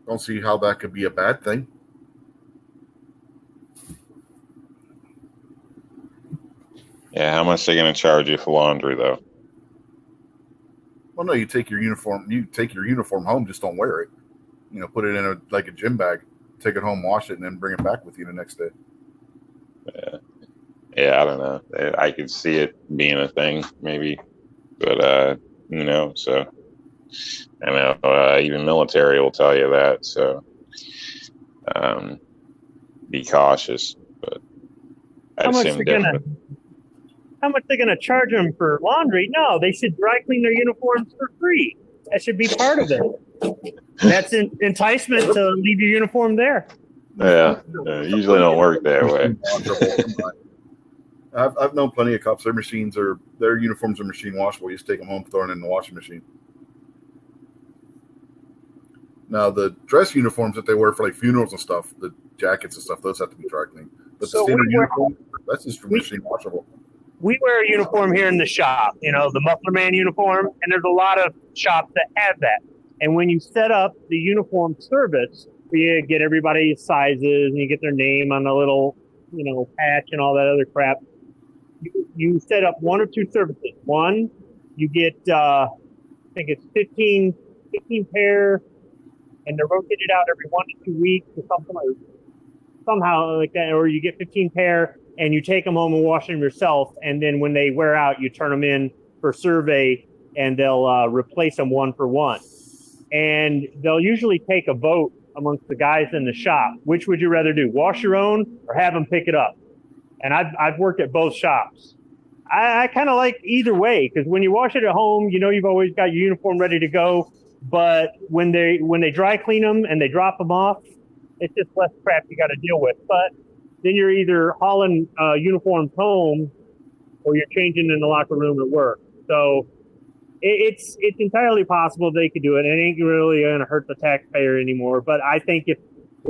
[SPEAKER 1] don't see how that could be a bad thing.
[SPEAKER 3] Yeah, how much they going to charge you for laundry though?
[SPEAKER 1] Well, no, you take your uniform. You take your uniform home. Just don't wear it. Put it in a gym bag. Take it home, wash it, and then bring it back with you the next day.
[SPEAKER 3] Yeah, I don't know. I could see it being a thing, maybe, but so I know even military will tell you that. So be cautious. But
[SPEAKER 5] How much they're gonna charge them for laundry? No, they should dry clean their uniforms for free. That should be part of it. That's an enticement to leave your uniform there.
[SPEAKER 3] Yeah, usually don't work that way.
[SPEAKER 1] I've known plenty of cops. Their uniforms are machine washable. You just take them home, throw them in the washing machine. Now the dress uniforms that they wear for like funerals and stuff, the jackets and stuff, those have to be dry cleaned. But the standard uniform, that's just machine washable.
[SPEAKER 5] We wear a uniform here in the shop, the muffler man uniform, and there's a lot of shops that have that. And when you set up the uniform service, you get everybody's sizes and you get their name on the little, patch and all that other crap. You set up one or two services. One, you get, I think it's 15 pair, and they're rotated out every 1 to 2 weeks or something somehow like that. Or you get 15 pair and you take them home and wash them yourself. And then when they wear out, you turn them in for survey and they'll replace them one for one. And they'll usually take a vote amongst the guys in the shop. Which would you rather do, wash your own or have them pick it up? And I've worked at both shops. I kind of like either way, because when you wash it at home, you've always got your uniform ready to go. But when they dry clean them and they drop them off, it's just less crap you got to deal with. But then you're either hauling uniforms home or you're changing in the locker room at work. So it's entirely possible they could do it. It ain't really going to hurt the taxpayer anymore. But I think if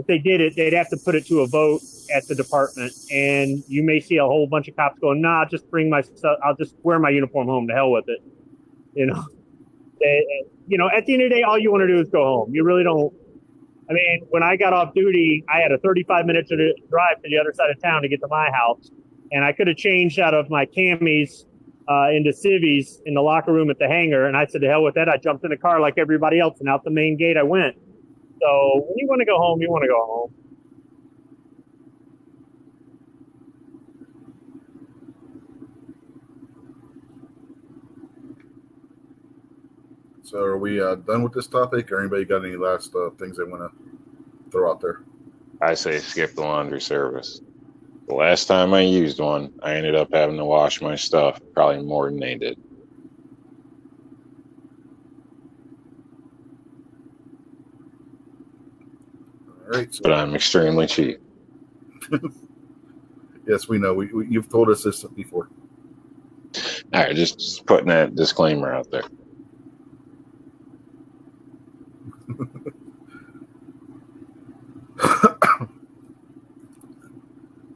[SPEAKER 5] they did it, they'd have to put it to a vote at the department. And you may see a whole bunch of cops going, nah, just bring my stuff. I'll just wear my uniform home. To hell with it. At the end of the day, all you want to do is go home. You really don't. I mean, when I got off duty, I had a 35-minute drive to the other side of town to get to my house. And I could have changed out of my camis into civvies in the locker room at the hangar. And I said, to hell with that. I jumped in the car like everybody else, and out the main gate I went. So when you want to go home, you want to go home.
[SPEAKER 1] So are we done with this topic, or anybody got any last things they want to throw out there?
[SPEAKER 3] I say skip the laundry service. The last time I used one, I ended up having to wash my stuff probably more than they did.
[SPEAKER 1] All right. So,
[SPEAKER 3] but I'm extremely cheap.
[SPEAKER 1] Yes, we know. You've told us this before.
[SPEAKER 3] All right, just putting that disclaimer out there.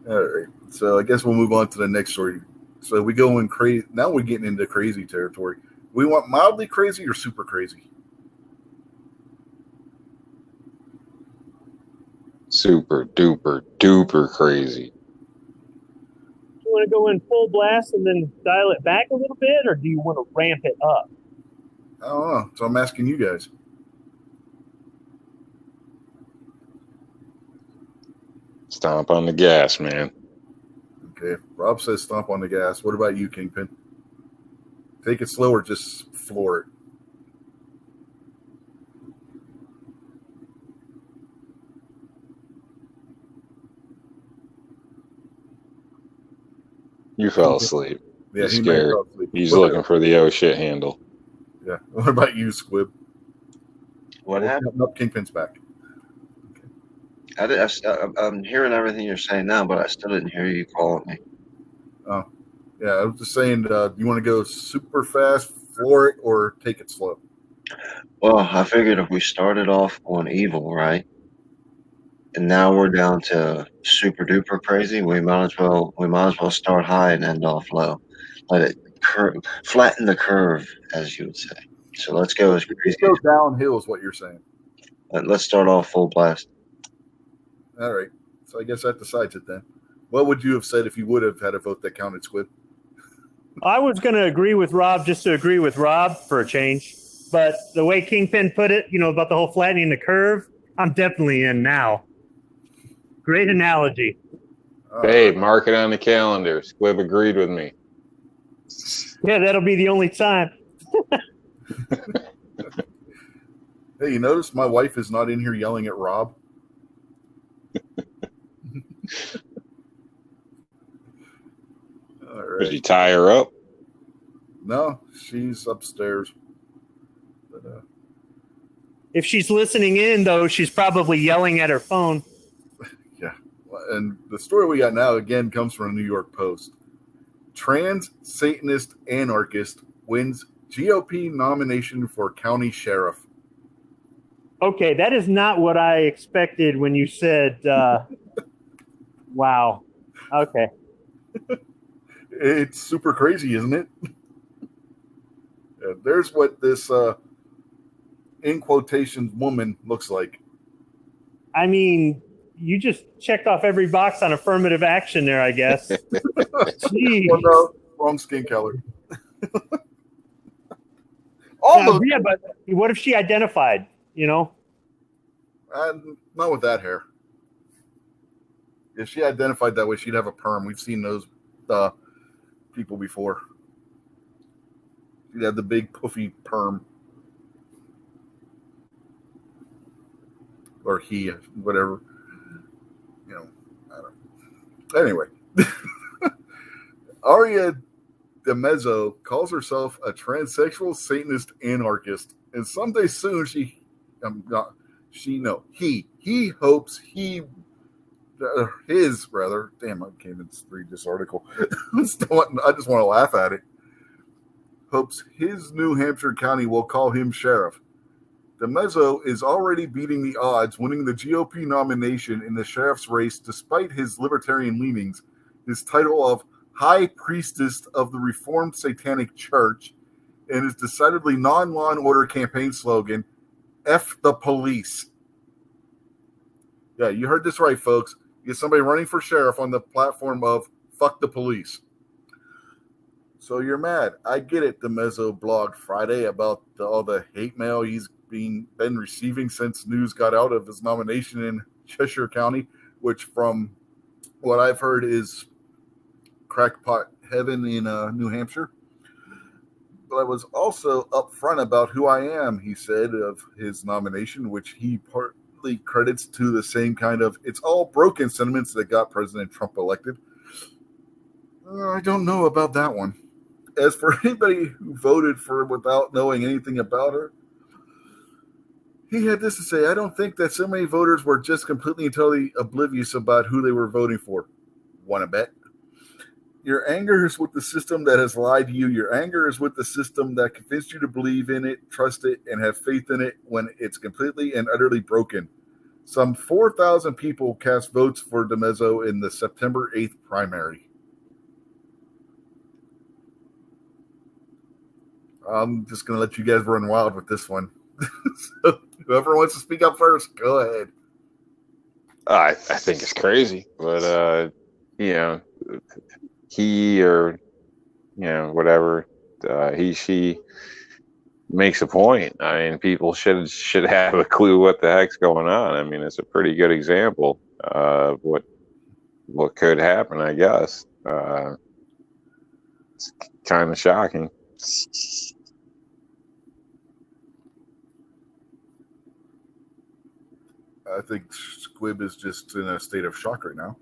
[SPEAKER 1] All right. So I guess we'll move on to the next story. So we go in crazy. Now we're getting into crazy territory. We want mildly crazy or super crazy?
[SPEAKER 3] Super duper duper crazy.
[SPEAKER 5] Do you want to go in full blast and then dial it back a little bit, or do you want to ramp it up?
[SPEAKER 1] I don't know. So I'm asking you guys.
[SPEAKER 3] Stomp on the gas, man.
[SPEAKER 1] Okay. Rob says stomp on the gas. What about you, Kingpin? Take it slow or just floor it?
[SPEAKER 3] You fell asleep.
[SPEAKER 1] Yeah,
[SPEAKER 3] He's scared. He's looking for the oh shit handle.
[SPEAKER 1] Yeah. What about you, Squib?
[SPEAKER 4] What happened?
[SPEAKER 1] Nope, Kingpin's back.
[SPEAKER 4] I'm hearing everything you're saying now, but I still didn't hear you calling me.
[SPEAKER 1] Oh, yeah. I was just saying, do you want to go super fast, floor it, or take it slow?
[SPEAKER 4] Well, I figured if we started off on evil, right, and now we're down to super duper crazy, we might as well start high and end off low. Let it flatten the curve, as you would say. So let's go as crazy.
[SPEAKER 1] Just go downhill is what you're saying.
[SPEAKER 4] Let's start off full blast.
[SPEAKER 1] All right. So I guess that decides it then. What would you have said if you would have had a vote that counted, Squid?
[SPEAKER 5] I was going to agree with Rob just to agree with Rob for a change. But the way Kingpin put it, about the whole flattening the curve, I'm definitely in now. Great analogy.
[SPEAKER 3] Hey, mark it on the calendar. Squib agreed with me.
[SPEAKER 5] Yeah, that'll be the only time.
[SPEAKER 1] Hey, you notice my wife is not in here yelling at Rob? All right.
[SPEAKER 3] Did you tie her up?
[SPEAKER 1] No, she's upstairs. But,
[SPEAKER 5] If she's listening in, though, she's probably yelling at her phone.
[SPEAKER 1] yeah. And the story we got now, again, comes from a New York Post. Trans Satanist anarchist wins GOP nomination for county sheriff.
[SPEAKER 5] Okay, that is not what I expected when you said, wow. Okay.
[SPEAKER 1] It's super crazy, isn't it? There's what this, in quotations, woman looks like.
[SPEAKER 5] I mean, you just checked off every box on affirmative action there, I guess. Jeez.
[SPEAKER 1] Well, no, wrong skin color.
[SPEAKER 5] Yeah, but what if she identified,
[SPEAKER 1] Not with that hair. If she identified that way, she'd have a perm. We've seen those people before. She'd have the big puffy perm. Or he, whatever. I don't know. Anyway. Aria DeMezzo calls herself a transsexual Satanist anarchist. And someday soon he hopes damn, I can't even read this article. I just want to laugh at it. Hopes his New Hampshire county will call him sheriff. DeMezzo is already beating the odds, winning the GOP nomination in the sheriff's race despite his libertarian leanings, his title of High Priestess of the Reformed Satanic Church, and his decidedly non-law and order campaign slogan, F the police. Yeah, you heard this right, folks. You get somebody running for sheriff on the platform of fuck the police. So you're mad. I get it. DeMezzo blogged Friday about all the hate mail he's been receiving since news got out of his nomination in Cheshire County, which from what I've heard is crackpot heaven in New Hampshire. But I was also upfront about who I am, he said, of his nomination, which he partly credits to the same kind of it's all broken sentiments that got President Trump elected. I don't know about that one. As for anybody who voted for her without knowing anything about her, he had this to say: I don't think that so many voters were just completely and totally oblivious about who they were voting for. Want to bet? Your anger is with the system that has lied to you. Your anger is with the system that convinced you to believe in it, trust it, and have faith in it when it's completely and utterly broken. Some 4,000 people cast votes for DeMezzo in the September 8th primary. I'm just going to let you guys run wild with this one. So whoever wants to speak up first, go ahead.
[SPEAKER 3] I think it's crazy, but he or whatever she makes a point. I mean, people should have a clue what the heck's going on. I mean, it's a pretty good example of what could happen, I guess. It's kind of shocking.
[SPEAKER 1] I think Squib is just in a state of shock right now.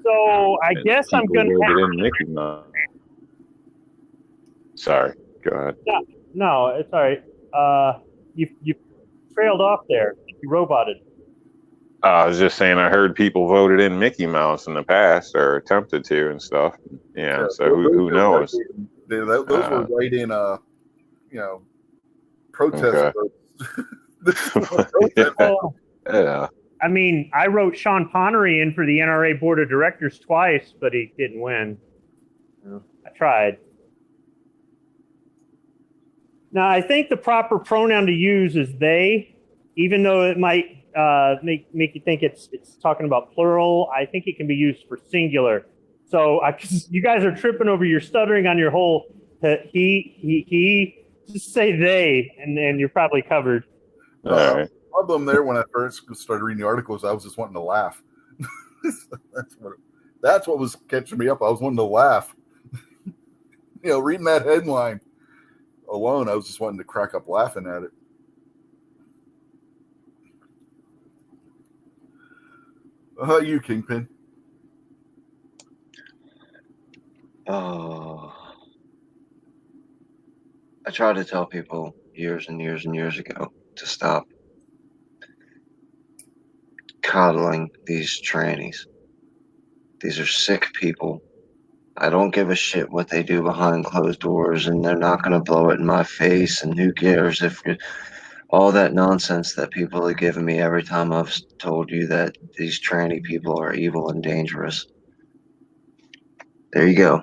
[SPEAKER 5] So I guess I'm going to.
[SPEAKER 3] Sorry, go ahead.
[SPEAKER 5] No, it's all right. You trailed off there. You roboted.
[SPEAKER 3] I was just saying I heard people voted in Mickey Mouse in the past or attempted to and stuff. Yeah, so who knows?
[SPEAKER 1] Those were right in protest
[SPEAKER 3] Okay.
[SPEAKER 1] votes.
[SPEAKER 3] Yeah.
[SPEAKER 5] I mean, I wrote Sean Connery in for the NRA board of directors twice, but he didn't win. I tried. Now, I think the proper pronoun to use is they, even though it might make you think it's talking about plural. I think it can be used for singular. So you guys are tripping over, you're stuttering on your whole he. Just say they, and you're probably covered.
[SPEAKER 3] All right.
[SPEAKER 1] Problem there when I first started reading the articles, I was just wanting to laugh. That's what was catching me up. I was wanting to laugh. Reading that headline alone, I was just wanting to crack up laughing at it. How about you, Kingpin?
[SPEAKER 4] Oh, I tried to tell people years and years and years ago to stop coddling these trannies. These are sick people. I don't give a shit what they do behind closed doors, and they're not going to blow it in my face, and who cares if all that nonsense that people are giving me every time I've told you that these tranny people are evil and dangerous. There you go.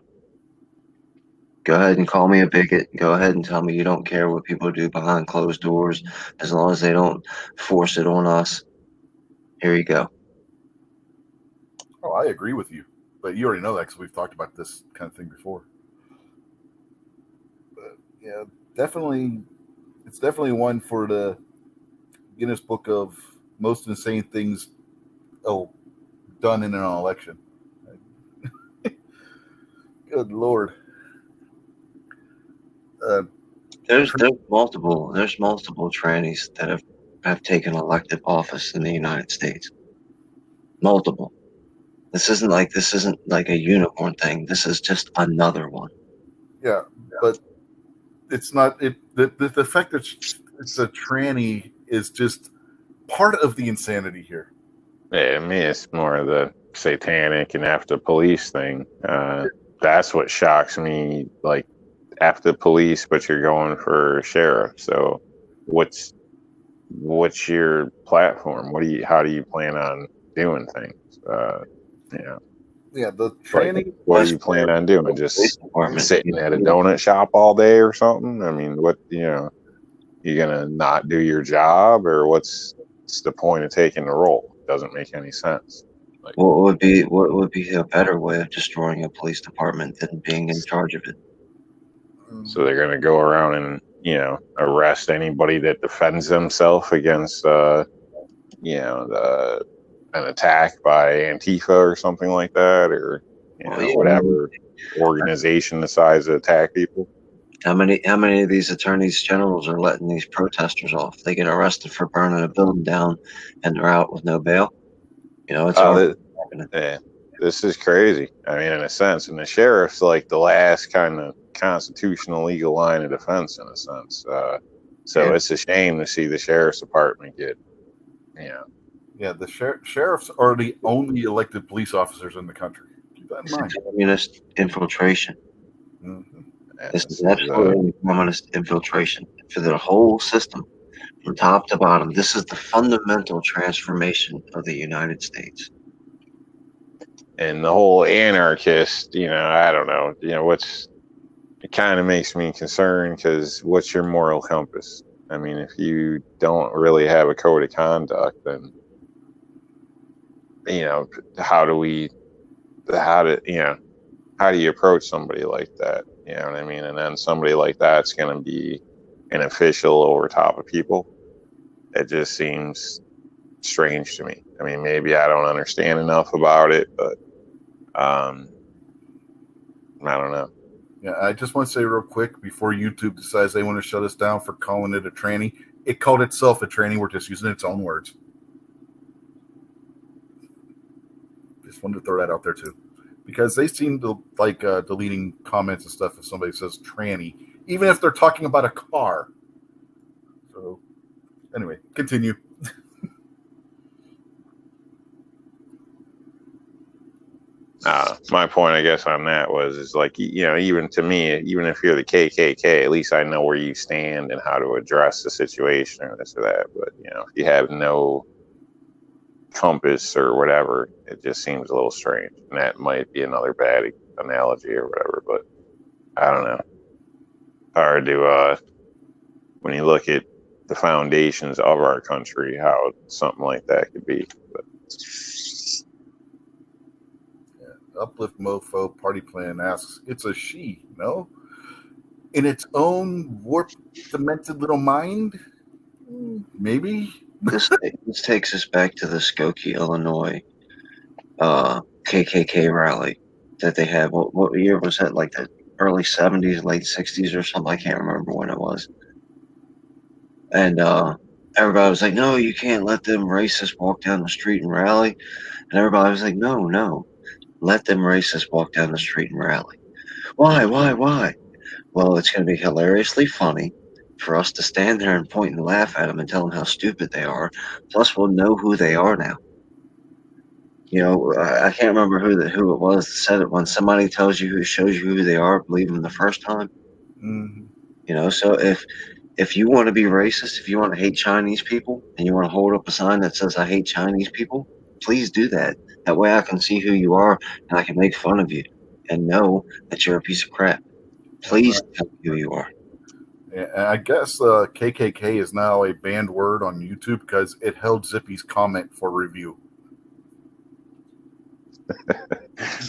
[SPEAKER 4] Go ahead and call me a bigot. Go ahead and tell me you don't care what people do behind closed doors as long as they don't force it on us. Here you go.
[SPEAKER 1] Oh, I agree with you. But you already know that because we've talked about this kind of thing before. But yeah, definitely, it's definitely one for the Guinness Book of most insane things done in an election. Good Lord.
[SPEAKER 4] There's multiple trannies that have taken elective office in the United States. Multiple. This isn't like a unicorn thing. This is just another one.
[SPEAKER 1] Yeah, but it's not it. The fact that it's a tranny is just part of the insanity here.
[SPEAKER 3] Yeah, I mean, it's more of the satanic and after police thing. That's what shocks me. Like after police, but you're going for sheriff. So, what's your platform? How do you plan on doing things?
[SPEAKER 1] Yeah, the tranny.
[SPEAKER 3] Like, what do you plan on doing? Just sitting at a donut shop all day or something? I mean, what you gonna not do your job, or what's the point of taking the role? It doesn't make any sense. Like,
[SPEAKER 4] What would be a better way of destroying a police department than being in charge of it?
[SPEAKER 3] so they're gonna go around and arrest anybody that defends themselves against an attack by Antifa or something like that, or whatever organization decides to attack people.
[SPEAKER 4] How many of these attorneys generals are letting these protesters off? They get arrested for burning a building down, and they're out with no bail. It's happening.
[SPEAKER 3] Yeah, this is crazy. I mean, in a sense, and the sheriff's like the last kind of constitutional legal line of defense, in a sense. It's a shame to see the sheriff's department get,
[SPEAKER 1] Yeah, the sheriffs are the only elected police officers in the country. Keep that in mind.
[SPEAKER 4] Communist infiltration.
[SPEAKER 1] Mm-hmm.
[SPEAKER 4] This is absolutely communist infiltration for the whole system, from top to bottom. This is the fundamental transformation of the United States.
[SPEAKER 3] And the whole anarchist, I don't know, it kind of makes me concerned because what's your moral compass? I mean, if you don't really have a code of conduct, then how do you approach somebody like that? You know what I mean? And then somebody like that's going to be an official over top of people. It just seems strange to me. I mean, maybe I don't understand enough about it, but I don't know.
[SPEAKER 1] Yeah, I just want to say real quick before YouTube decides they want to shut us down for calling it a tranny. It called itself a tranny. We're just using its own words. Just wanted to throw that out there too. because they seem to like deleting comments and stuff if somebody says tranny, even if they're talking about a car. So, anyway, continue.
[SPEAKER 3] My point, I guess, on that is like, even to me, even if you're the KKK, at least I know where you stand and how to address the situation or this or that. But, if you have no compass or whatever, it just seems a little strange. And that might be another bad analogy or whatever, but I don't know. Hard to, when you look at the foundations of our country, how something like that could be. But
[SPEAKER 1] Uplift Mofo Party Plan asks, it's a she, no? In its own warped, demented little mind? Maybe?
[SPEAKER 4] This takes us back to the Skokie, Illinois KKK rally that they had. What year was that? Like the early 70s, late 60s or something? I can't remember when it was. And everybody was like, no, you can't let them racists walk down the street and rally. And everybody was like, no, let them racists walk down the street and rally. Why? Well, it's going to be hilariously funny for us to stand there and point and laugh at them and tell them how stupid they are. Plus, we'll know who they are now. I can't remember who it was that said it. When somebody shows you who they are, believe them the first time.
[SPEAKER 1] Mm-hmm.
[SPEAKER 4] So if you want to be racist, if you want to hate Chinese people, and you want to hold up a sign that says "I hate Chinese people," please do that. That way, I can see who you are and I can make fun of you and know that you're a piece of crap. Please tell me who you are.
[SPEAKER 1] Yeah, I guess KKK is now a banned word on YouTube because it held Zippy's comment for review.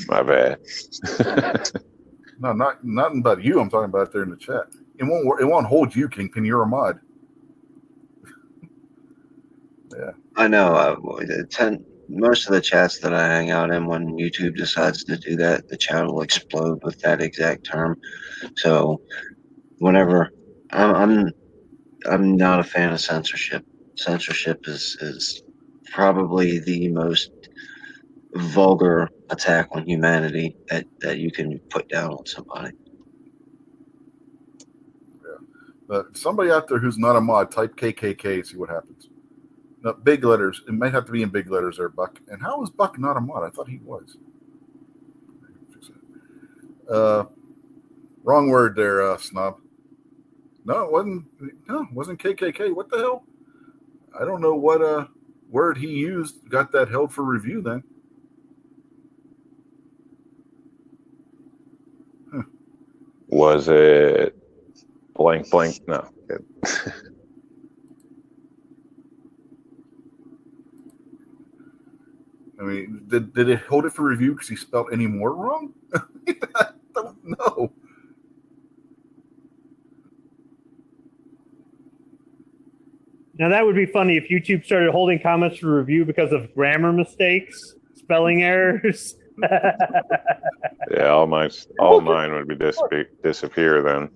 [SPEAKER 3] My bad.
[SPEAKER 1] No, not about you. I'm talking about there in the chat. It won't hold you, Kingpin. You're a mod. Yeah,
[SPEAKER 4] I know. Most of the chats that I hang out in, when YouTube decides to do that, the chat will explode with that exact term. So whenever I'm not a fan of censorship. Censorship is probably the most vulgar attack on humanity that you can put down on somebody.
[SPEAKER 1] but somebody out there who's not a mod, type KKK, see what happens. No, big letters. It might have to be in big letters there, Buck. And how is Buck not a mod? I thought he was. Wrong word there, Snob. No, it wasn't. No, it wasn't KKK. What the hell? I don't know what word he used got that held for review then.
[SPEAKER 3] Was it blank? No.
[SPEAKER 1] I mean, did it hold it for review because he spelled any more wrong? I don't know.
[SPEAKER 5] Now that would be funny if YouTube started holding comments for review because of grammar mistakes, spelling errors.
[SPEAKER 3] Yeah, all mine would be disappear then.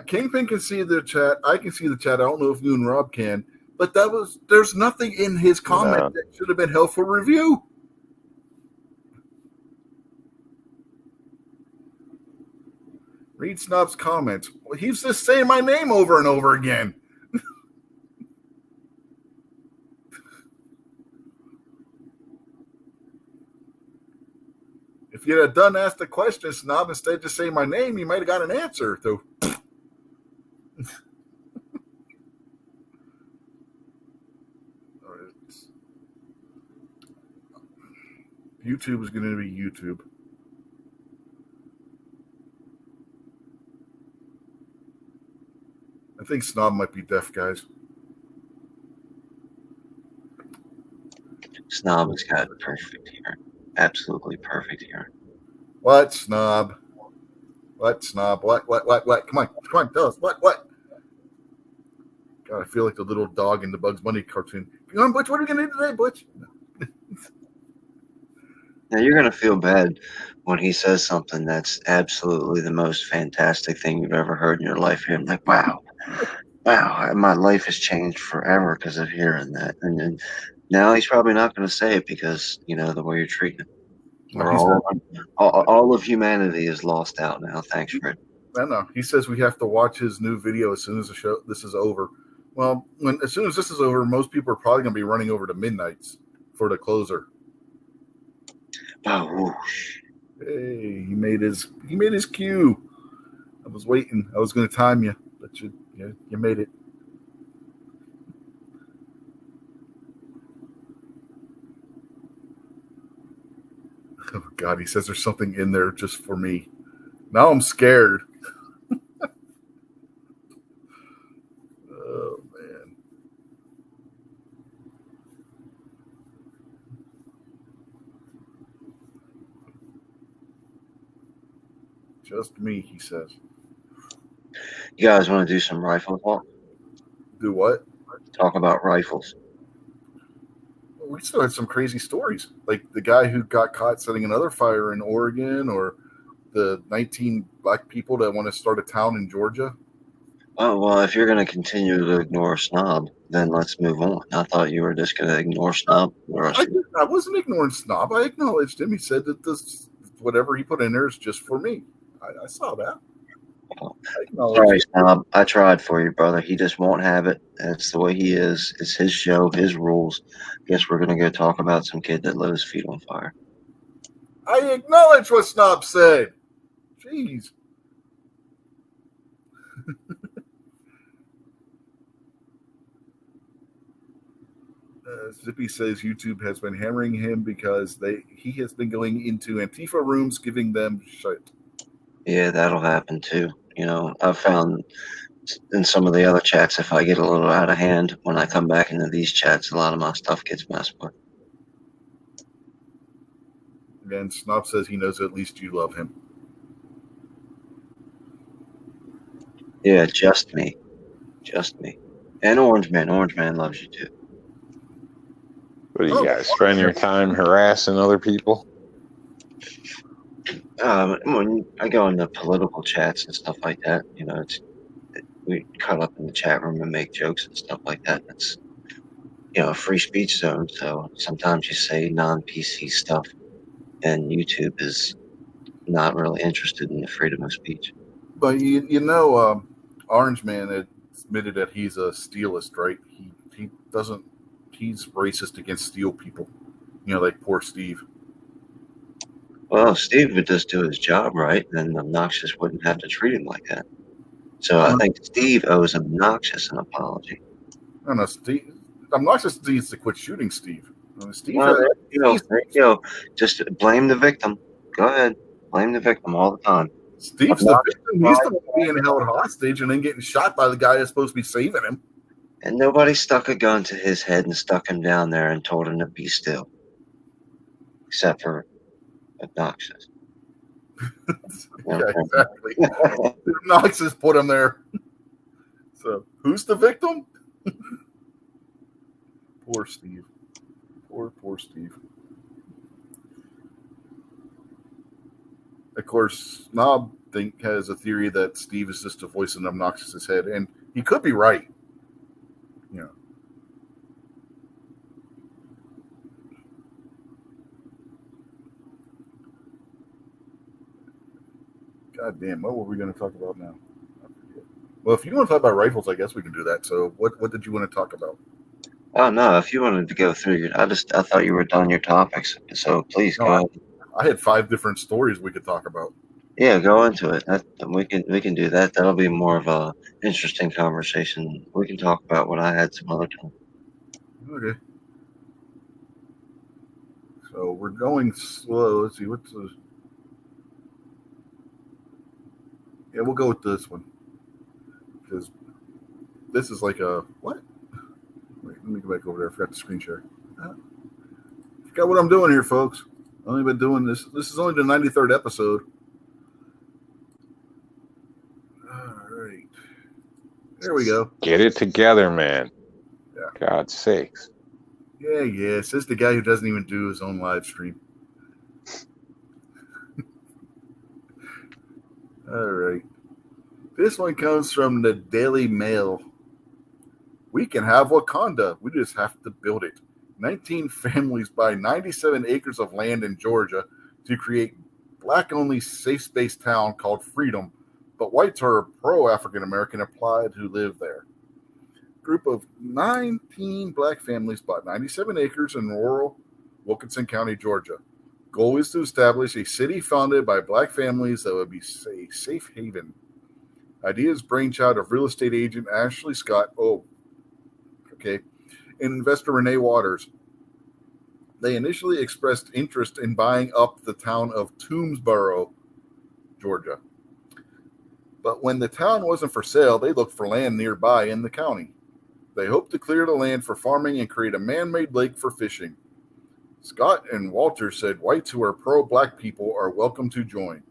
[SPEAKER 1] Kingpin can see the chat. I can see the chat. I don't know if you and Rob can, but there's nothing in his comment that should have been held for review. Read Snob's comments. Well, he's just saying my name over and over again. If you'd have done ask the question, Snob, instead of just saying my name, you might have got an answer. So. YouTube is going to be YouTube. I think Snob might be deaf, guys.
[SPEAKER 4] Snob has got perfect hearing. Absolutely perfect hearing.
[SPEAKER 1] What, Snob? What, Snob? What? Come on, tell us. What? God, I feel like the little dog in the Bugs Bunny cartoon. Come on, Butch, what are we going to do today, Butch?
[SPEAKER 4] Now, you're going to feel bad when he says something that's absolutely the most fantastic thing you've ever heard in your life. You're like, wow, my life has changed forever because of hearing that. And now he's probably not going to say it because, the way you're treating him. All of humanity is lost out now. Thanks, Fred.
[SPEAKER 1] I know. He says we have to watch his new video as soon as this is over. Well, as soon as this is over, most people are probably going to be running over to Midnight's for the closer.
[SPEAKER 4] Oh, whoosh.
[SPEAKER 1] Hey, he made his cue. I was waiting. I was going to time you, but you made it. Oh God, he says there's something in there just for me. Now I'm scared. Oh man. Just me, he says.
[SPEAKER 4] You guys want to do some rifle talk?
[SPEAKER 1] Do what?
[SPEAKER 4] Talk about rifles.
[SPEAKER 1] We still had some crazy stories, like the guy who got caught setting another fire in Oregon, or the 19 black people that want to start a town in Georgia.
[SPEAKER 4] Oh, well, if you're going to continue to ignore Snob, then let's move on. I thought you were just going to ignore Snob.
[SPEAKER 1] I wasn't ignoring Snob. I acknowledged him. He said that this whatever he put in there is just for me. I saw that.
[SPEAKER 4] Sorry, Snob. I tried for you, brother. He just won't have it. That's the way he is. It's his show, his rules. Guess we're going to go talk about some kid that lit his feet on fire.
[SPEAKER 1] I acknowledge what Snob said. Jeez. Zippy says YouTube has been hammering him because he has been going into Antifa rooms giving them shit.
[SPEAKER 4] Yeah, that'll happen too. You know, I've found in some of the other chats, if I get a little out of hand, when I come back into these chats, a lot of my stuff gets messed with.
[SPEAKER 1] And Snob says he knows at least you love him.
[SPEAKER 4] Yeah, just me. Just me. And Orange Man. Orange Man loves you too.
[SPEAKER 3] What do you guys spend your time harassing other people?
[SPEAKER 4] When I go into political chats and stuff like that, you know, we cut up in the chat room and make jokes and stuff like that. It's, you know, a free speech zone. So sometimes you say non-PC stuff, and YouTube is not really interested in the freedom of speech.
[SPEAKER 1] But Orange Man admitted that he's a steelist, right? He doesn't. He's racist against steel people. You know, like poor Steve.
[SPEAKER 4] Well, Steve would just do his job right, then Obnoxious wouldn't have to treat him like that. So I think Steve owes Obnoxious an apology.
[SPEAKER 1] I don't know, Steve. Obnoxious needs to quit shooting Steve. Steve,
[SPEAKER 4] just blame the victim. Go ahead, blame the victim all the time.
[SPEAKER 1] Steve's the victim. He's the one being held hostage and then getting shot by the guy that's supposed to be saving him.
[SPEAKER 4] And nobody stuck a gun to his head and stuck him down there and told him to be still, except for Obnoxious.
[SPEAKER 1] Yeah, exactly. Obnoxious put him there. So, who's the victim? Poor Steve. Poor Steve. Of course, Snob has a theory that Steve is just a voice in Obnoxious's head, and he could be right. You know. God damn, what were we going to talk about now? Well, if you want to talk about rifles, I guess we can do that. So what did you want to talk about?
[SPEAKER 4] Oh, no, if you wanted to go through I thought you were done your topics. So please go ahead.
[SPEAKER 1] I had 5 different stories we could talk about.
[SPEAKER 4] Yeah, go into it. We can do that. That'll be more of a interesting conversation. We can talk about what I had some other time.
[SPEAKER 1] Okay. So we're going slow. Let's see, what's the... Yeah, we'll go with this one. Because this is like a... What? Wait, let me go back over there. I forgot the screen share. Forgot what I'm doing here, folks. I've only been doing this. This is only the 93rd episode. All right. There we go.
[SPEAKER 3] Get it together, man.
[SPEAKER 1] Yeah.
[SPEAKER 3] God's sakes.
[SPEAKER 1] Yeah. Says the guy who doesn't even do his own live stream. All right. This one comes from the Daily Mail. We can have Wakanda. We just have to build it. 19 families buy 97 acres of land in Georgia to create black-only safe space town called Freedom, but whites are pro-African American applied who live there. Group of 19 black families bought 97 acres in rural Wilkinson County, Georgia. Goal is to establish a city founded by black families that would be a safe haven. Ideas brainchild of real estate agent Ashley Scott, and investor Renee Waters. They initially expressed interest in buying up the town of Toomsboro, Georgia. But when the town wasn't for sale, they looked for land nearby in the county. They hoped to clear the land for farming and create a man-made lake for fishing. Scott and Walter said whites who are pro-black people are welcome to join.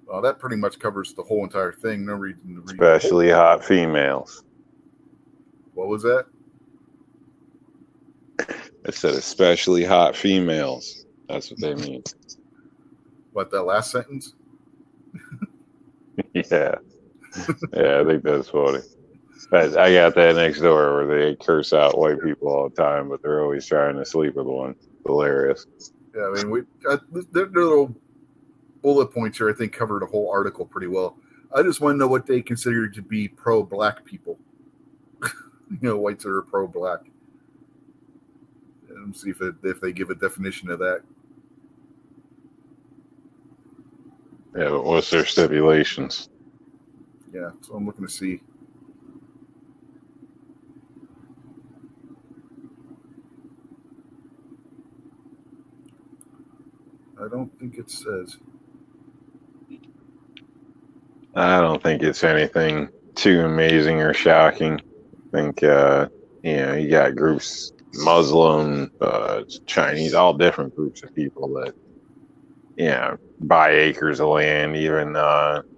[SPEAKER 1] Well, that pretty much covers the whole entire thing. No reason to read.
[SPEAKER 3] Especially hot females.
[SPEAKER 1] What was that?
[SPEAKER 3] I said especially hot females. That's what they mean.
[SPEAKER 1] What, that last sentence?
[SPEAKER 3] Yeah. Yeah, I think that's funny. I got that next door where they curse out white people all the time, but they're always trying to sleep with one. Hilarious.
[SPEAKER 1] Yeah, I mean, their little bullet points here, I think, covered the whole article pretty well. I just want to know what they consider to be pro-black people. Whites that are pro-black. And see if they give a definition of that.
[SPEAKER 3] Yeah, but what's their stipulations?
[SPEAKER 1] Yeah, so I'm looking to see. I don't think it says.
[SPEAKER 3] I don't think it's anything too amazing or shocking. I think, you got groups, Muslim, Chinese, all different groups of people that, buy acres of land, even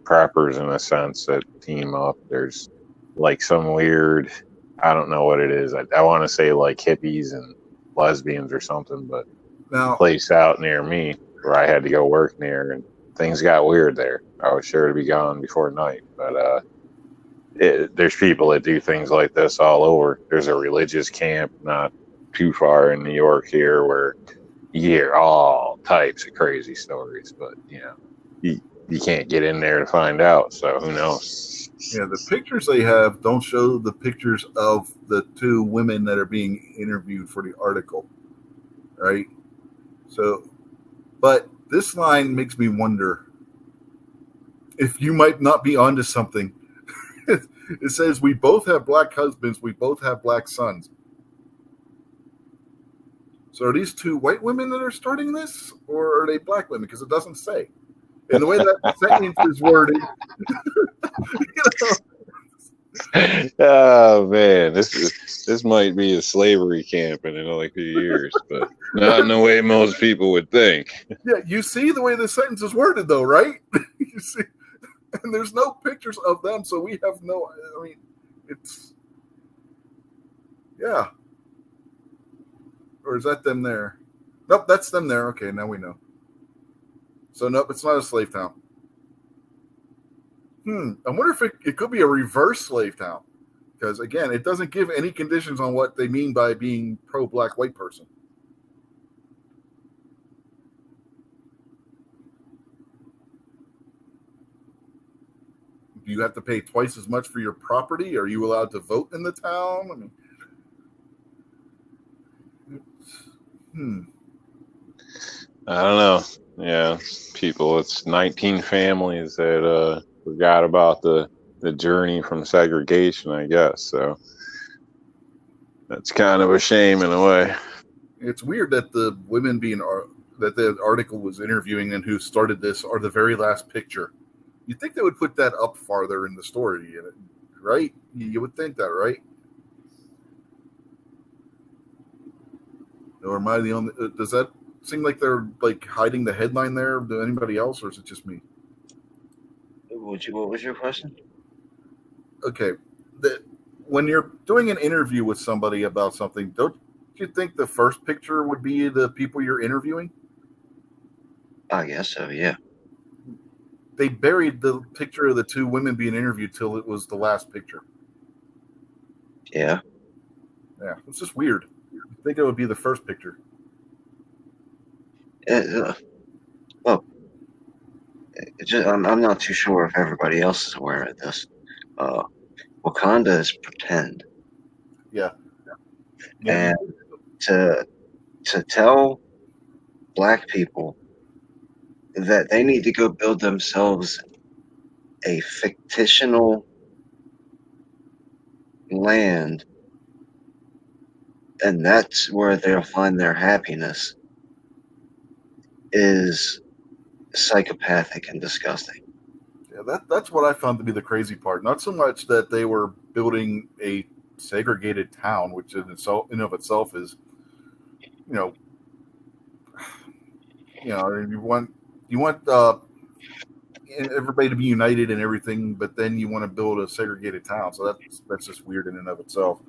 [SPEAKER 3] preppers in a sense that team up. There's like some weird, I don't know what it is. I want to say like hippies and lesbians or something, but
[SPEAKER 1] Now,
[SPEAKER 3] place out near me where I had to go work near, and things got weird there. I was sure to be gone before night, but there's people that do things like this all over. There's a religious camp not too far in New York here where you hear all types of crazy stories, but you can't get in there to find out, so who knows.
[SPEAKER 1] yeah, the pictures they have don't show the pictures of the two women that are being interviewed for the article, right? So, but this line makes me wonder if you might not be onto something. It says, we both have black husbands, we both have black sons. So are these two white women that are starting this, or are they black women? Because it doesn't say. And the way that sentence is worded,
[SPEAKER 3] Oh man, this might be a slavery camp in another few years, but not in the way most people would think.
[SPEAKER 1] Yeah, you see the way the sentence is worded, though, right? You see, and there's no pictures of them, so we have no. I mean, it's yeah. Or is that them there? Nope, that's them there. Okay, now we know. So nope, it's not a slave town. I wonder if it could be a reverse slave town, because again, it doesn't give any conditions on what they mean by being pro-black white person. Do you have to pay twice as much for your property? Are you allowed to vote in the town? I mean,
[SPEAKER 3] I don't know. Yeah, people. It's 19 families that forgot about the journey from segregation, I guess. So that's kind of a shame in a way.
[SPEAKER 1] It's weird that the women that the article was interviewing and who started this are the very last picture. You'd think they would put that up farther in the story, right? You would think that, right? Or am I the only? Does that seem like they're like hiding the headline there to anybody else, or is it just me?
[SPEAKER 4] What was your question?
[SPEAKER 1] Okay, when you're doing an interview with somebody about something, don't you think the first picture would be the people you're interviewing?
[SPEAKER 4] I guess so, yeah.
[SPEAKER 1] They buried the picture of the two women being interviewed till it was the last picture.
[SPEAKER 4] Yeah.
[SPEAKER 1] Yeah, it's just weird. I think it would be the first picture.
[SPEAKER 4] Look, I'm not too sure if everybody else is aware of this. Wakanda is pretend,
[SPEAKER 1] Yeah.
[SPEAKER 4] and to tell black people that they need to go build themselves a fictional land, and that's where they'll find their happiness, is psychopathic and disgusting.
[SPEAKER 1] Yeah, that's what I found to be the crazy part. Not so much that they were building a segregated town, which in of itself is, you know, you want everybody to be united and everything, but then you want to build a segregated town. So that's just weird in and of itself,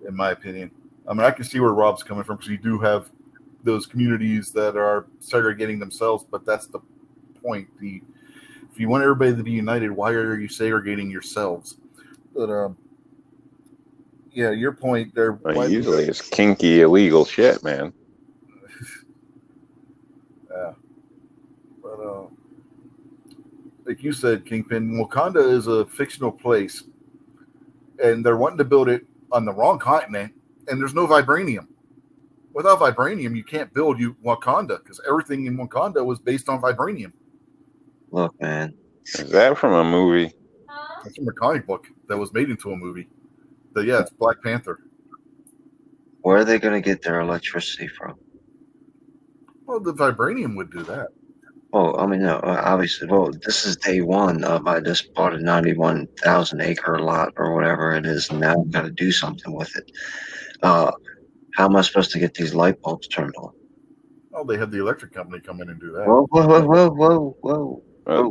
[SPEAKER 1] in my opinion. I mean, I can see where Rob's coming from, because you do have those communities that are segregating themselves, but that's the point. If you want everybody to be united, why are you segregating yourselves? But yeah, your point there.
[SPEAKER 3] Usually it's kinky, illegal shit, man.
[SPEAKER 1] Yeah, but like you said, Kingpin, Wakanda is a fictional place, and they're wanting to build it on the wrong continent, and there's no vibranium. Without vibranium, you can't build Wakanda, because everything in Wakanda was based on vibranium.
[SPEAKER 4] Look, man.
[SPEAKER 3] Is that from a movie?
[SPEAKER 1] It's from a comic book that was made into a movie. But yeah, it's Black Panther.
[SPEAKER 4] Where are they going to get their electricity from?
[SPEAKER 1] Well, the vibranium would do that.
[SPEAKER 4] Well, I mean, no, obviously. Well, this is day one. I just bought a 91,000 acre lot or whatever it is, and now I've got to do something with it. How am I supposed to get these light bulbs turned on?
[SPEAKER 1] Oh, they had the electric company come in and do that.
[SPEAKER 4] Whoa.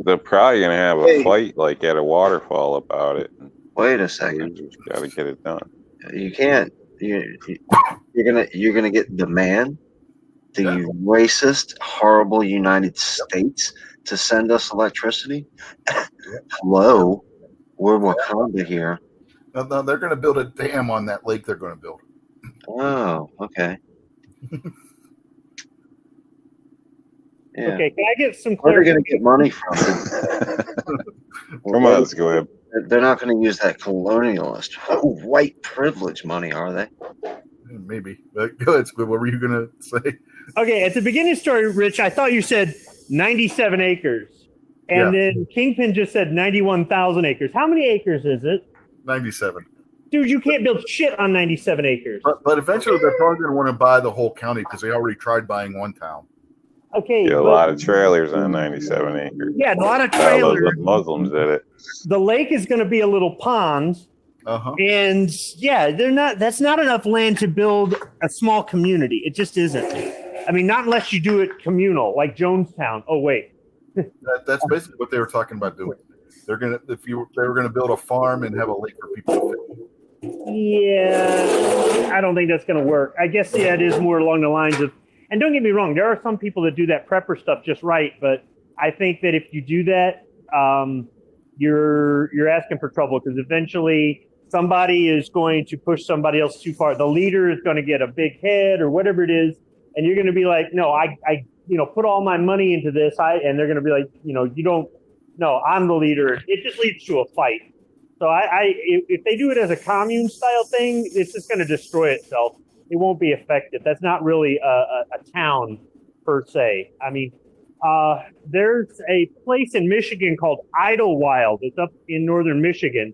[SPEAKER 3] They're probably going to have a fight like at a waterfall about it.
[SPEAKER 4] Wait a second.
[SPEAKER 3] Got to get it done.
[SPEAKER 4] You can't. You're gonna get the man, the racist, horrible United States to send us electricity. Hello, we're Wakanda here.
[SPEAKER 1] No, they're going to build a dam on that lake. They're going to build.
[SPEAKER 4] Oh, okay. Yeah.
[SPEAKER 5] Okay, can I get some
[SPEAKER 4] Where are they
[SPEAKER 5] clarity?
[SPEAKER 4] going to get money from?
[SPEAKER 3] Come on, let's go ahead.
[SPEAKER 4] They're not going to use that colonialist white privilege money, are they?
[SPEAKER 1] Maybe. Go ahead, Squid. What were you going to say?
[SPEAKER 5] Okay, at the beginning of the story, Rich, I thought you said 97 acres. And then Kingpin just said 91,000 acres. How many acres is it?
[SPEAKER 1] 97.
[SPEAKER 5] Dude, you can't build shit on 97 acres.
[SPEAKER 1] But eventually they're probably going to want to buy the whole county, because they already tried buying one town.
[SPEAKER 5] Okay.
[SPEAKER 3] Yeah, a lot of trailers on 97 acres.
[SPEAKER 5] Yeah, a lot of trailers.
[SPEAKER 3] The Muslims did it.
[SPEAKER 5] The lake is going to be a little pond.
[SPEAKER 1] Uh-huh.
[SPEAKER 5] And yeah, that's not enough land to build a small community. It just isn't. I mean, not unless you do it communal, like Jonestown. Oh, wait.
[SPEAKER 1] That's basically what they were talking about doing. They were going to build a farm and have a lake for people to fish.
[SPEAKER 5] Yeah, I don't think that's going to work. I guess, yeah, it is more along the lines of, and don't get me wrong, there are some people that do that prepper stuff just right, but I think that if you do that, you're asking for trouble, because eventually somebody is going to push somebody else too far. The leader is going to get a big head or whatever it is, and you're going to be like, no, I put all my money into this, and they're going to be like, you don't, no, I'm the leader. It just leads to a fight. So if they do it as a commune style thing, it's just going to destroy itself. It won't be effective. That's not really a town per se. I mean, there's a place in Michigan called Idlewild. It's up in northern Michigan,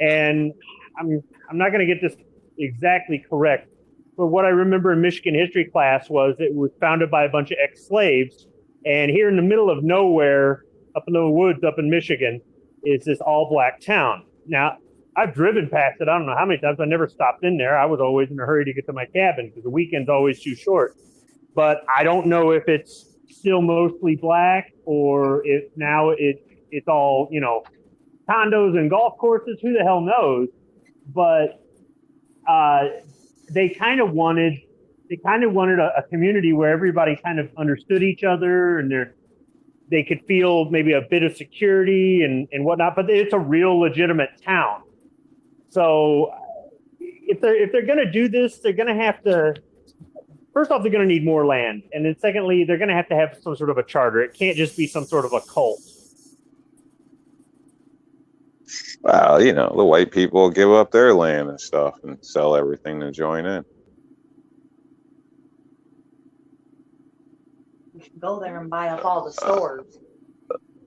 [SPEAKER 5] and I'm not going to get this exactly correct, but what I remember in Michigan history class was it was founded by a bunch of ex-slaves, and here in the middle of nowhere, up in the woods, up in Michigan, is this all-black town. Now, I've driven past it. I don't know how many times. I never stopped in there. I was always in a hurry to get to my cabin because the weekend's always too short. But I don't know if it's still mostly black or if now it's all, condos and golf courses. Who the hell knows? But they kind of wanted a community where everybody kind of understood each other, and they could feel maybe a bit of security and whatnot, but it's a real legitimate town. So if they're going to do this, they're going to have to first off, they're going to need more land. And then secondly, they're going to have some sort of a charter. It can't just be some sort of a cult.
[SPEAKER 3] Well, you know, the white people give up their land and stuff and sell everything to join in.
[SPEAKER 6] We should go there and buy up all the stores.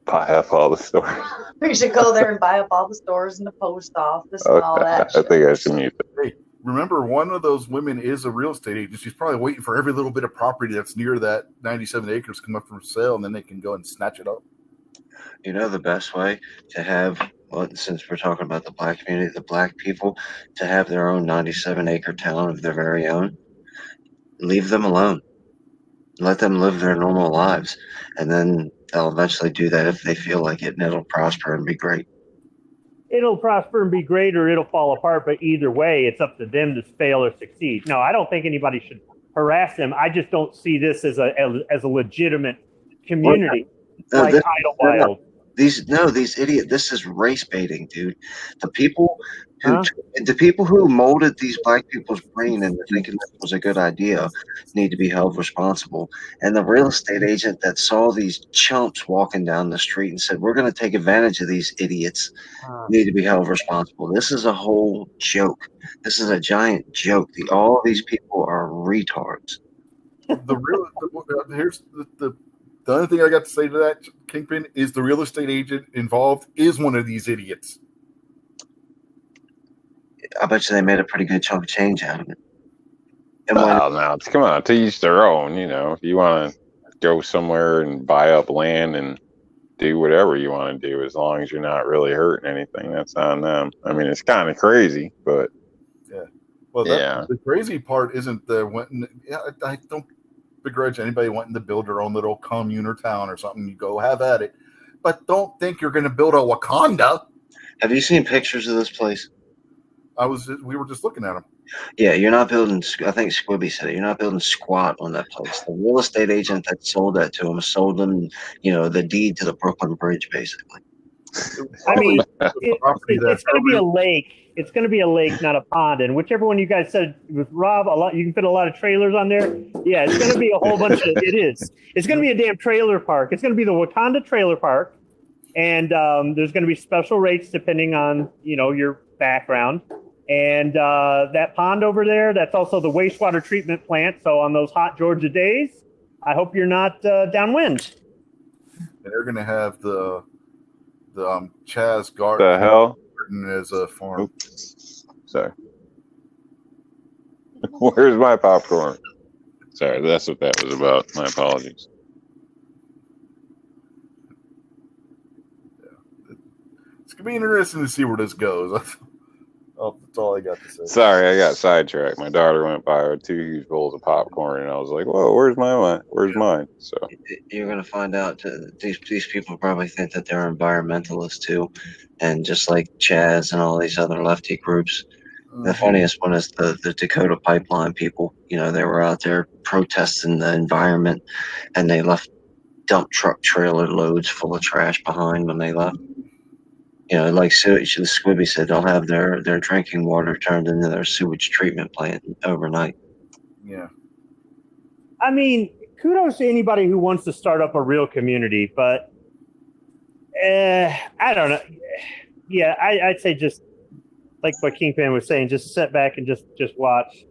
[SPEAKER 3] Buy up all the stores.
[SPEAKER 6] We should go there and buy up all the stores and the post office and all that
[SPEAKER 3] I
[SPEAKER 6] shit.
[SPEAKER 3] think I should mute that.
[SPEAKER 1] Hey, remember, one of those women is a real estate agent. She's probably waiting for every little bit of property that's near that 97 acres to come up for sale, and then they can go and snatch it up.
[SPEAKER 4] You know, the best way to have, well, since we're talking about the black community, the black people, to have their own 97-acre town of their very own, leave them alone. Let them live their normal lives. And then they'll eventually do that if they feel like it, and it'll prosper and be great.
[SPEAKER 5] It'll prosper and be great, or it'll fall apart. But either way, it's up to them to fail or succeed. No, I don't think anybody should harass them. I just don't see this as a legitimate community like Idlewild.
[SPEAKER 4] These idiots. This is race baiting, dude. The people who molded these black people's brain into thinking that was a good idea need to be held responsible. And the real estate agent that saw these chumps walking down the street and said, "We're going to take advantage of these idiots," need to be held responsible. This is a whole joke. This is a giant joke. All of these people are retards.
[SPEAKER 1] Here's the other thing I got to say to that, Kingpin, is the real estate agent involved is one of these idiots.
[SPEAKER 4] I bet you they made a pretty good chunk of change out of it. And
[SPEAKER 3] Well, now, come on, to each their own. You know, if you want to go somewhere and buy up land and do whatever you want to do, as long as you're not really hurting anything, that's on them. I mean, it's kind of crazy, but
[SPEAKER 1] yeah. Well, the crazy part isn't I don't begrudge anybody wanting to build their own little commune or town or something. You go have at it, but don't think you're going to build a Wakanda.
[SPEAKER 4] Have you seen pictures of this place?
[SPEAKER 1] We were just looking at them.
[SPEAKER 4] Yeah, you're not building. I think Squibby said it. You're not building squat on that place. The real estate agent that sold that to him sold them, the deed to the Brooklyn Bridge, basically.
[SPEAKER 5] I mean, it's going to be a lake. It's going to be a lake, not a pond. And whichever one you guys said with Rob, you can fit a lot of trailers on there. Yeah, it's going to be a whole bunch of. It is. It's going to be a damn trailer park. It's going to be the Wakanda trailer park, and there's going to be special rates depending on your background. And that pond over there, that's also the wastewater treatment plant. So on those hot Georgia days, I hope you're not downwind.
[SPEAKER 1] And they're going to have the Chaz Garden.
[SPEAKER 3] The hell?
[SPEAKER 1] As a farm.
[SPEAKER 3] Oops. Sorry. Where's my popcorn? Sorry, that's what that was about. My apologies.
[SPEAKER 1] Yeah. It's going to be interesting to see where this goes. That's all I got to say.
[SPEAKER 3] Sorry, I got sidetracked. My daughter went by with 2 huge bowls of popcorn, and I was like, "Whoa, where's mine? Where's mine?" So
[SPEAKER 4] you're going to find out these people probably think that they're environmentalists too, and just like Chaz and all these other lefty groups. The funniest one is the Dakota Pipeline people. They were out there protesting the environment, and they left dump truck trailer loads full of trash behind when they left. Like Squibby said, they'll have their drinking water turned into their sewage treatment plant overnight.
[SPEAKER 1] Yeah.
[SPEAKER 5] I mean, kudos to anybody who wants to start up a real community, but I don't know. Yeah, I'd say just like what Kingpin was saying, just sit back and just watch.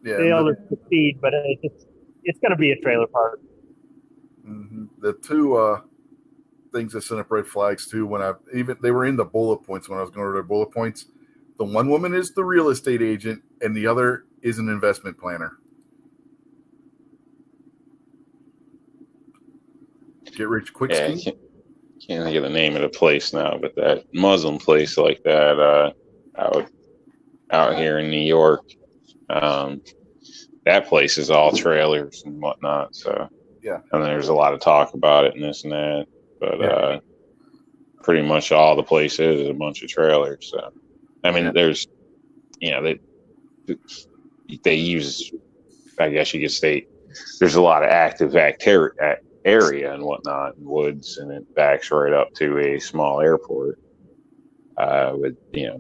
[SPEAKER 1] Yeah,
[SPEAKER 5] they'll succeed, but it's going to be a trailer park.
[SPEAKER 1] Mm-hmm. The two things that sent up red flags too, they were in the bullet points when I was going over their bullet points. The one woman is the real estate agent, and the other is an investment planner. Get rich quick scheme.
[SPEAKER 3] Can't think of the name of the place now, but that Muslim place like that out here in New York, that place is all trailers and whatnot. So
[SPEAKER 1] yeah, and
[SPEAKER 3] there's a lot of talk about it and this and that. But pretty much all the place is a bunch of trailers. So, I mean, there's, they use, I guess you could state, there's a lot of active area and whatnot, and woods, and it backs right up to a small airport with,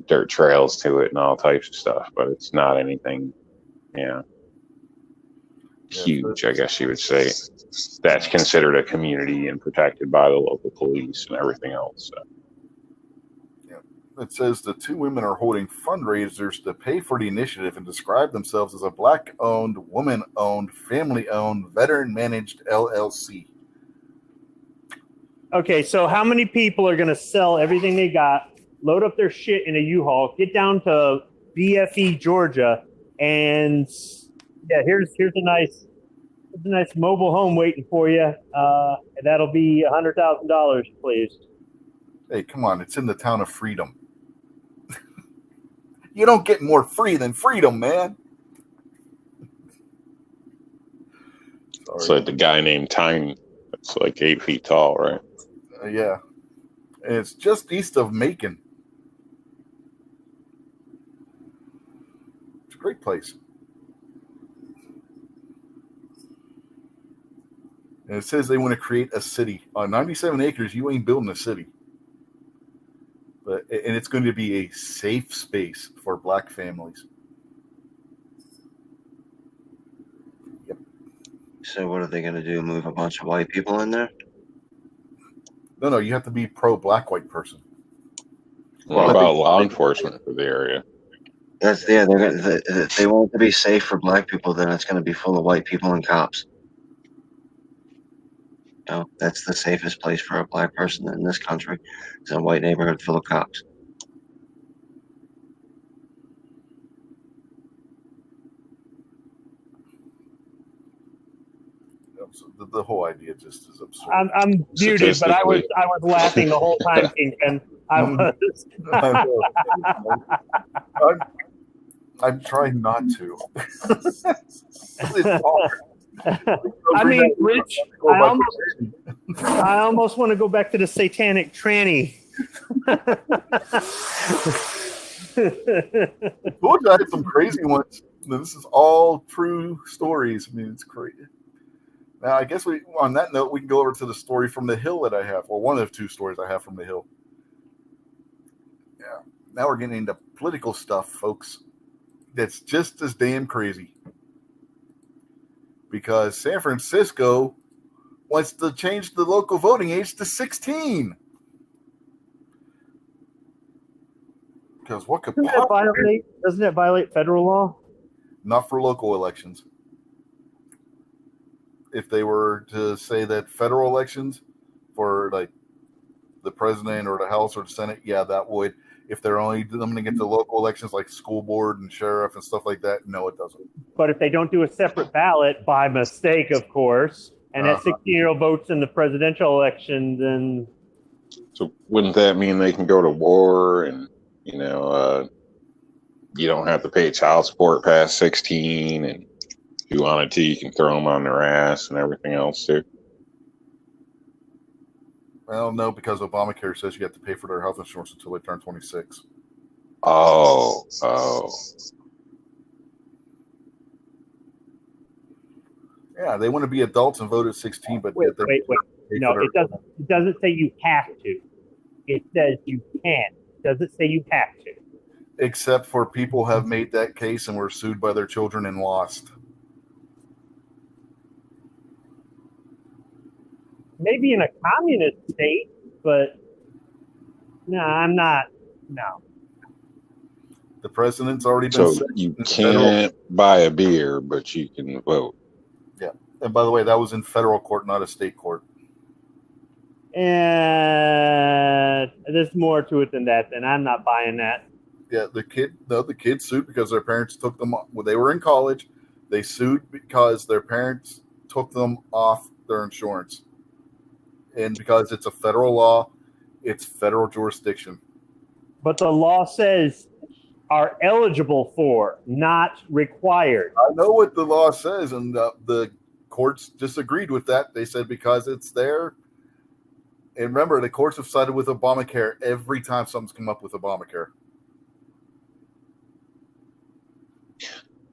[SPEAKER 3] dirt trails to it and all types of stuff. But it's not anything, huge, I guess you would say. That's considered a community and protected by the local police and everything else. So.
[SPEAKER 1] It says the two women are holding fundraisers to pay for the initiative and describe themselves as a Black-owned, woman-owned, family-owned, veteran-managed LLC.
[SPEAKER 5] Okay, so how many people are going to sell everything they got, load up their shit in a U-Haul, get down to BFE, Georgia, and here's a nice mobile home waiting for you. That'll be $100,000, please.
[SPEAKER 1] Hey, come on! It's in the town of Freedom. You don't get more free than freedom, man. Sorry.
[SPEAKER 3] It's like the guy named Tiny. It's like 8 feet tall, right?
[SPEAKER 1] Yeah. And it's just east of Macon. It's a great place. And it says they want to create a city. On 97 acres, you ain't building a city. And it's going to be a safe space for Black families. Yep.
[SPEAKER 4] So what are they going to do? Move a bunch of white people in there?
[SPEAKER 1] No, you have to be pro-Black white person.
[SPEAKER 3] What about law enforcement for the area?
[SPEAKER 4] They want it to be safe for Black people. Then it's going to be full of white people and cops. No, that's the safest place for a Black person in this country. It's a white neighborhood full of cops.
[SPEAKER 1] So the whole idea just is absurd.
[SPEAKER 5] I'm muted, but I was laughing the whole time, Kingpin.
[SPEAKER 1] I'm trying not to. It's hard.
[SPEAKER 5] I mean, Rich, I almost want to go back to the satanic tranny.
[SPEAKER 1] I told you I had some crazy ones. This is all true stories. I mean, it's crazy. Now, I guess on that note, we can go over to the story from the Hill that I have. Well, one of 2 stories I have from the Hill. Yeah. Now we're getting into political stuff, folks. That's just as damn crazy. Because San Francisco wants to change the local voting age to 16. Because what could
[SPEAKER 5] doesn't it violate federal law?
[SPEAKER 1] Not for local elections. If they were to say that federal elections for like the president or the House or the Senate, yeah, that would. If they're only limiting it to local elections like school board and sheriff and stuff like that, no, it doesn't.
[SPEAKER 5] But if they don't do a separate ballot by mistake, of course, and that 16-year-old votes in the presidential election, then...
[SPEAKER 3] So wouldn't that mean they can go to war and, you don't have to pay child support past 16 and if you wanted to, you can throw them on their ass and everything else too?
[SPEAKER 1] Well, no, because Obamacare says you have to pay for their health insurance until they turn 26.
[SPEAKER 3] Oh.
[SPEAKER 1] Yeah, they want to be adults and vote at 16, but
[SPEAKER 5] wait. No, it doesn't say you have to. It says you can. It doesn't say you have to.
[SPEAKER 1] Except for people have made that case and were sued by their children and lost.
[SPEAKER 5] Maybe in a communist state, but no, I'm not. No.
[SPEAKER 1] The president's already been.
[SPEAKER 3] So you can't buy a beer, but you can vote.
[SPEAKER 1] Yeah, and by the way, that was in federal court, not a state court.
[SPEAKER 5] And there's more to it than that. And I'm not buying that.
[SPEAKER 1] Yeah, the kid sued because their parents took them when they were in college. They sued because their parents took them off their insurance. And because it's a federal law, it's federal jurisdiction.
[SPEAKER 5] But the law says are eligible for, not required.
[SPEAKER 1] I know what the law says, and the courts disagreed with that. They said because it's there. And remember, the courts have sided with Obamacare every time something's come up with Obamacare.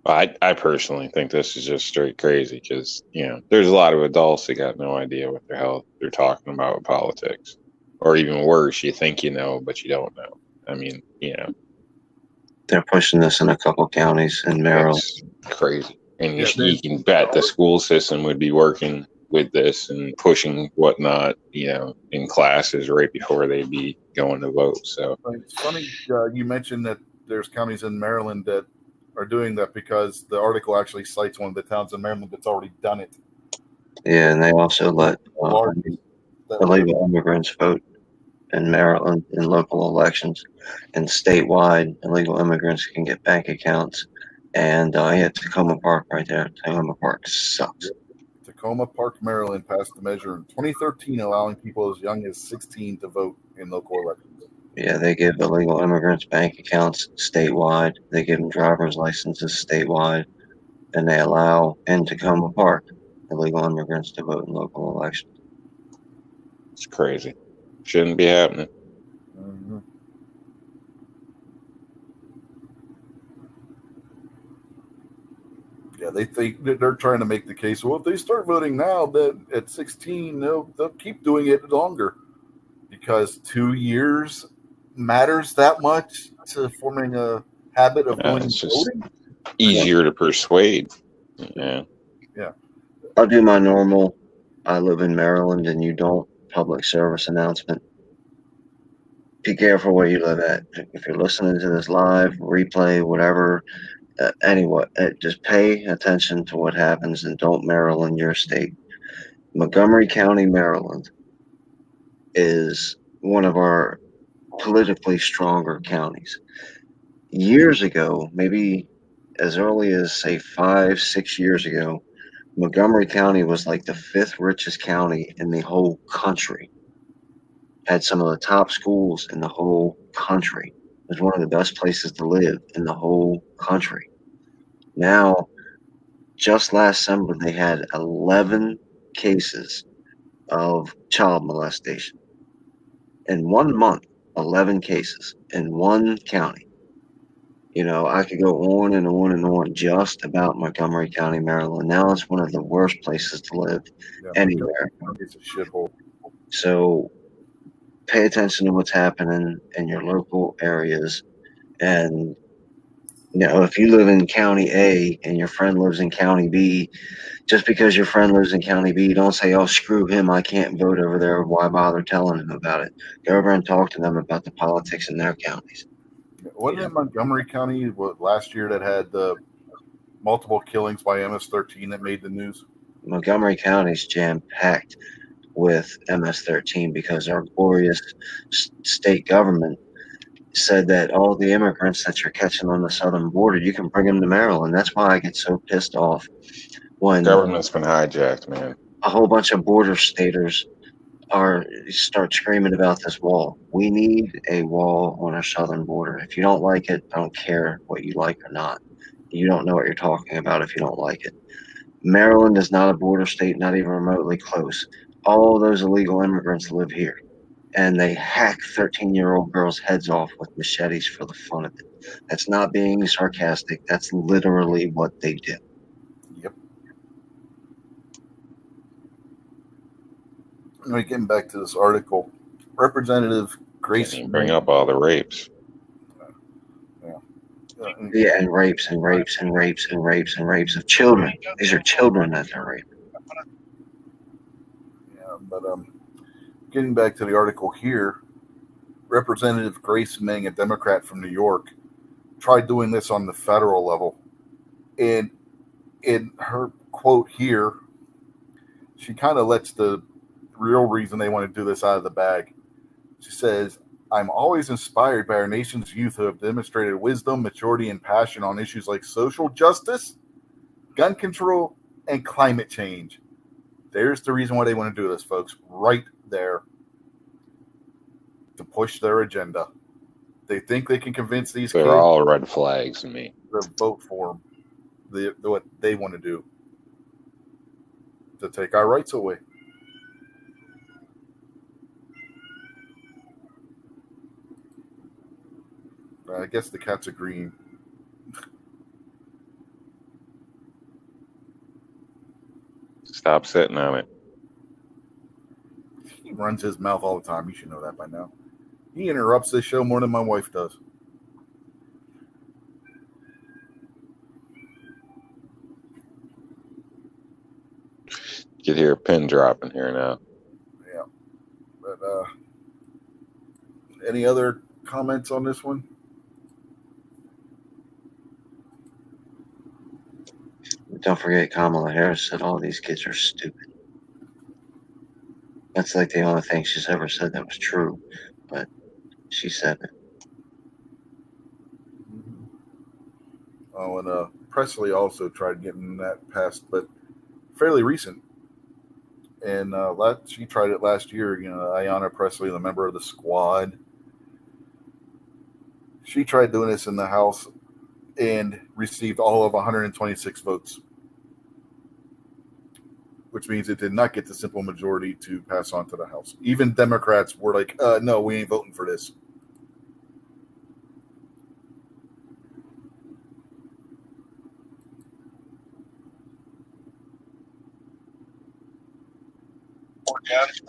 [SPEAKER 3] I personally think this is just straight crazy because, there's a lot of adults that got no idea what the hell they're talking about with politics. Or even worse, you think you know, but you don't know. I mean,
[SPEAKER 4] They're pushing this in a couple counties in Maryland.
[SPEAKER 3] It's crazy. And
[SPEAKER 1] Yeah,
[SPEAKER 3] you can bet the school system would be working with this and pushing whatnot, in classes right before they'd be going to vote. So
[SPEAKER 1] it's funny you mentioned that there's counties in Maryland that are doing that because the article actually cites one of the towns in Maryland that's already done it.
[SPEAKER 4] Yeah, and they also let
[SPEAKER 1] Largest that
[SPEAKER 4] illegal immigrants vote in Maryland in local elections, and statewide illegal immigrants can get bank accounts. And yeah, Tacoma Park right there. Tacoma Park sucks.
[SPEAKER 1] Tacoma Park, Maryland passed the measure in 2013 allowing people as young as 16 to vote in local elections.
[SPEAKER 4] Yeah, they give illegal immigrants bank accounts statewide. They give them driver's licenses statewide, and they allow in Tacoma Park illegal immigrants to vote in local elections.
[SPEAKER 3] it's crazy. Shouldn't be happening.
[SPEAKER 1] Mm-hmm. Yeah, they think that they're trying to make the case. Well, if they start voting now, then at 16, they'll keep doing it longer because 2 years matters that much to forming a habit of going
[SPEAKER 3] It's
[SPEAKER 1] and
[SPEAKER 3] just
[SPEAKER 1] voting.
[SPEAKER 3] easier to persuade. Yeah.
[SPEAKER 4] I'll do my normal. I live in Maryland, and you don't. Public service announcement. Be careful where you live at. If you're listening to this live, replay, whatever, anyway, just pay attention to what happens and don't Maryland your state. Montgomery County, Maryland is one of our politically stronger counties. Years ago, maybe as early as, say, 5, 6 years ago, Montgomery County was like the 5th richest county in the whole country. Had some of the top schools in the whole country. It was one of the best places to live in the whole country. Now, just last summer, they had 11 cases of child molestation. In 1 month, 11 cases in one county. I could go on and on and on just about Montgomery County, Maryland. Now it's one of the worst places to live anywhere.
[SPEAKER 1] It's a shithole.
[SPEAKER 4] So pay attention to what's happening in your local areas. And, if you live in County A and your friend lives in County B, just because your friend lives in County B, don't say, oh, screw him, I can't vote over there. Why bother telling him about it? Go over and talk to them about the politics in their counties.
[SPEAKER 1] Wasn't it Montgomery County last year that had the multiple killings by MS-13 that made the news?
[SPEAKER 4] Montgomery County is jam-packed with MS-13 because our glorious state government said that all the immigrants that you're catching on the southern border, you can bring them to Maryland. That's why I get so pissed off when
[SPEAKER 3] Government's been hijacked, man.
[SPEAKER 4] a whole bunch of border staters start screaming about this wall. We need a wall on our southern border. If you don't like it, I don't care what you like or not. You don't know what you're talking about if you don't like it. Maryland is not a border state, not even remotely close. All those illegal immigrants live here, and they hack 13-year-old girls' heads off with machetes for the fun of it. That's not being sarcastic. That's literally what they do.
[SPEAKER 1] Yep. Anyway, getting back to this article, Representative Grace.
[SPEAKER 3] Can't even bring up all the rapes.
[SPEAKER 4] Yeah, and rapes and rapes and rapes and rapes and rapes of children. These are children that they're raping.
[SPEAKER 1] Yeah, but getting back to the article here, Representative Grace Meng, a Democrat from New York, tried doing this on the federal level. And in her quote here, she kind of lets the real reason they want to do this out of the bag. She says, I'm always inspired by our nation's youth who have demonstrated wisdom, maturity, and passion on issues like social justice, gun control, and climate change. There's the reason why they want to do this, folks, right there, to push their agenda. They think they can convince these kids.
[SPEAKER 3] They're all red flags to me.
[SPEAKER 1] To vote for them. What they want to do. To take our rights away. I guess the cat's agreeing.
[SPEAKER 3] Stop sitting on it.
[SPEAKER 1] He runs his mouth all the time. You should know that by now. He interrupts this show more than my wife does.
[SPEAKER 3] could hear a pin dropping here now.
[SPEAKER 1] Yeah. But any other comments on this one?
[SPEAKER 4] Don't forget Kamala Harris said all these kids are stupid. That's like the only thing she's ever said that was true, but she said it.
[SPEAKER 1] Oh, and Presley also tried getting that passed, but fairly recent. And she tried it last year. You know, Ayanna Presley, the member of the Squad, she tried doing this in the House and received all of 126 votes, which means it did not get the simple majority to pass on to the House. Even Democrats were like, no, we ain't voting for this.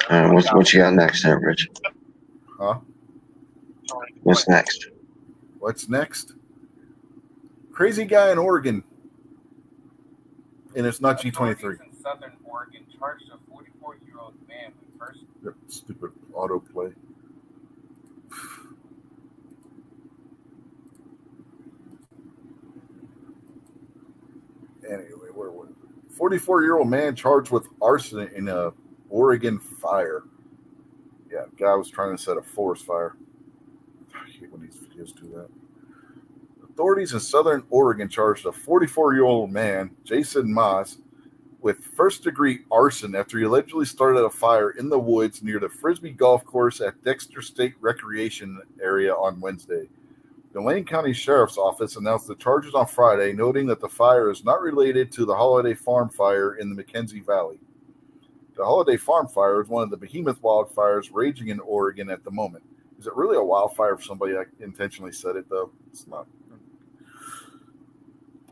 [SPEAKER 4] What you got next there, Rich?
[SPEAKER 1] Huh?
[SPEAKER 4] What's next?
[SPEAKER 1] What's next? Crazy guy in Oregon. And it's not G23.
[SPEAKER 7] In Southern Oregon charged a 44-year-old man with first.
[SPEAKER 1] Yep, stupid autoplay. Anyway, where was it? 44-year-old man charged with arson in a Oregon fire. Yeah, guy was trying to set a forest fire. I hate when these videos do that. Authorities in Southern Oregon charged a 44-year-old man, Jason Moss, with first-degree arson after he allegedly started a fire in the woods near the Frisbee Golf Course at Dexter State Recreation Area on Wednesday. The Lane County Sheriff's Office announced the charges on Friday, noting that the fire is not related to the Holiday Farm fire in the McKenzie Valley. The Holiday Farm fire is one of the behemoth wildfires raging in Oregon at the moment. Is it really a wildfire if somebody intentionally said it, though? It's not.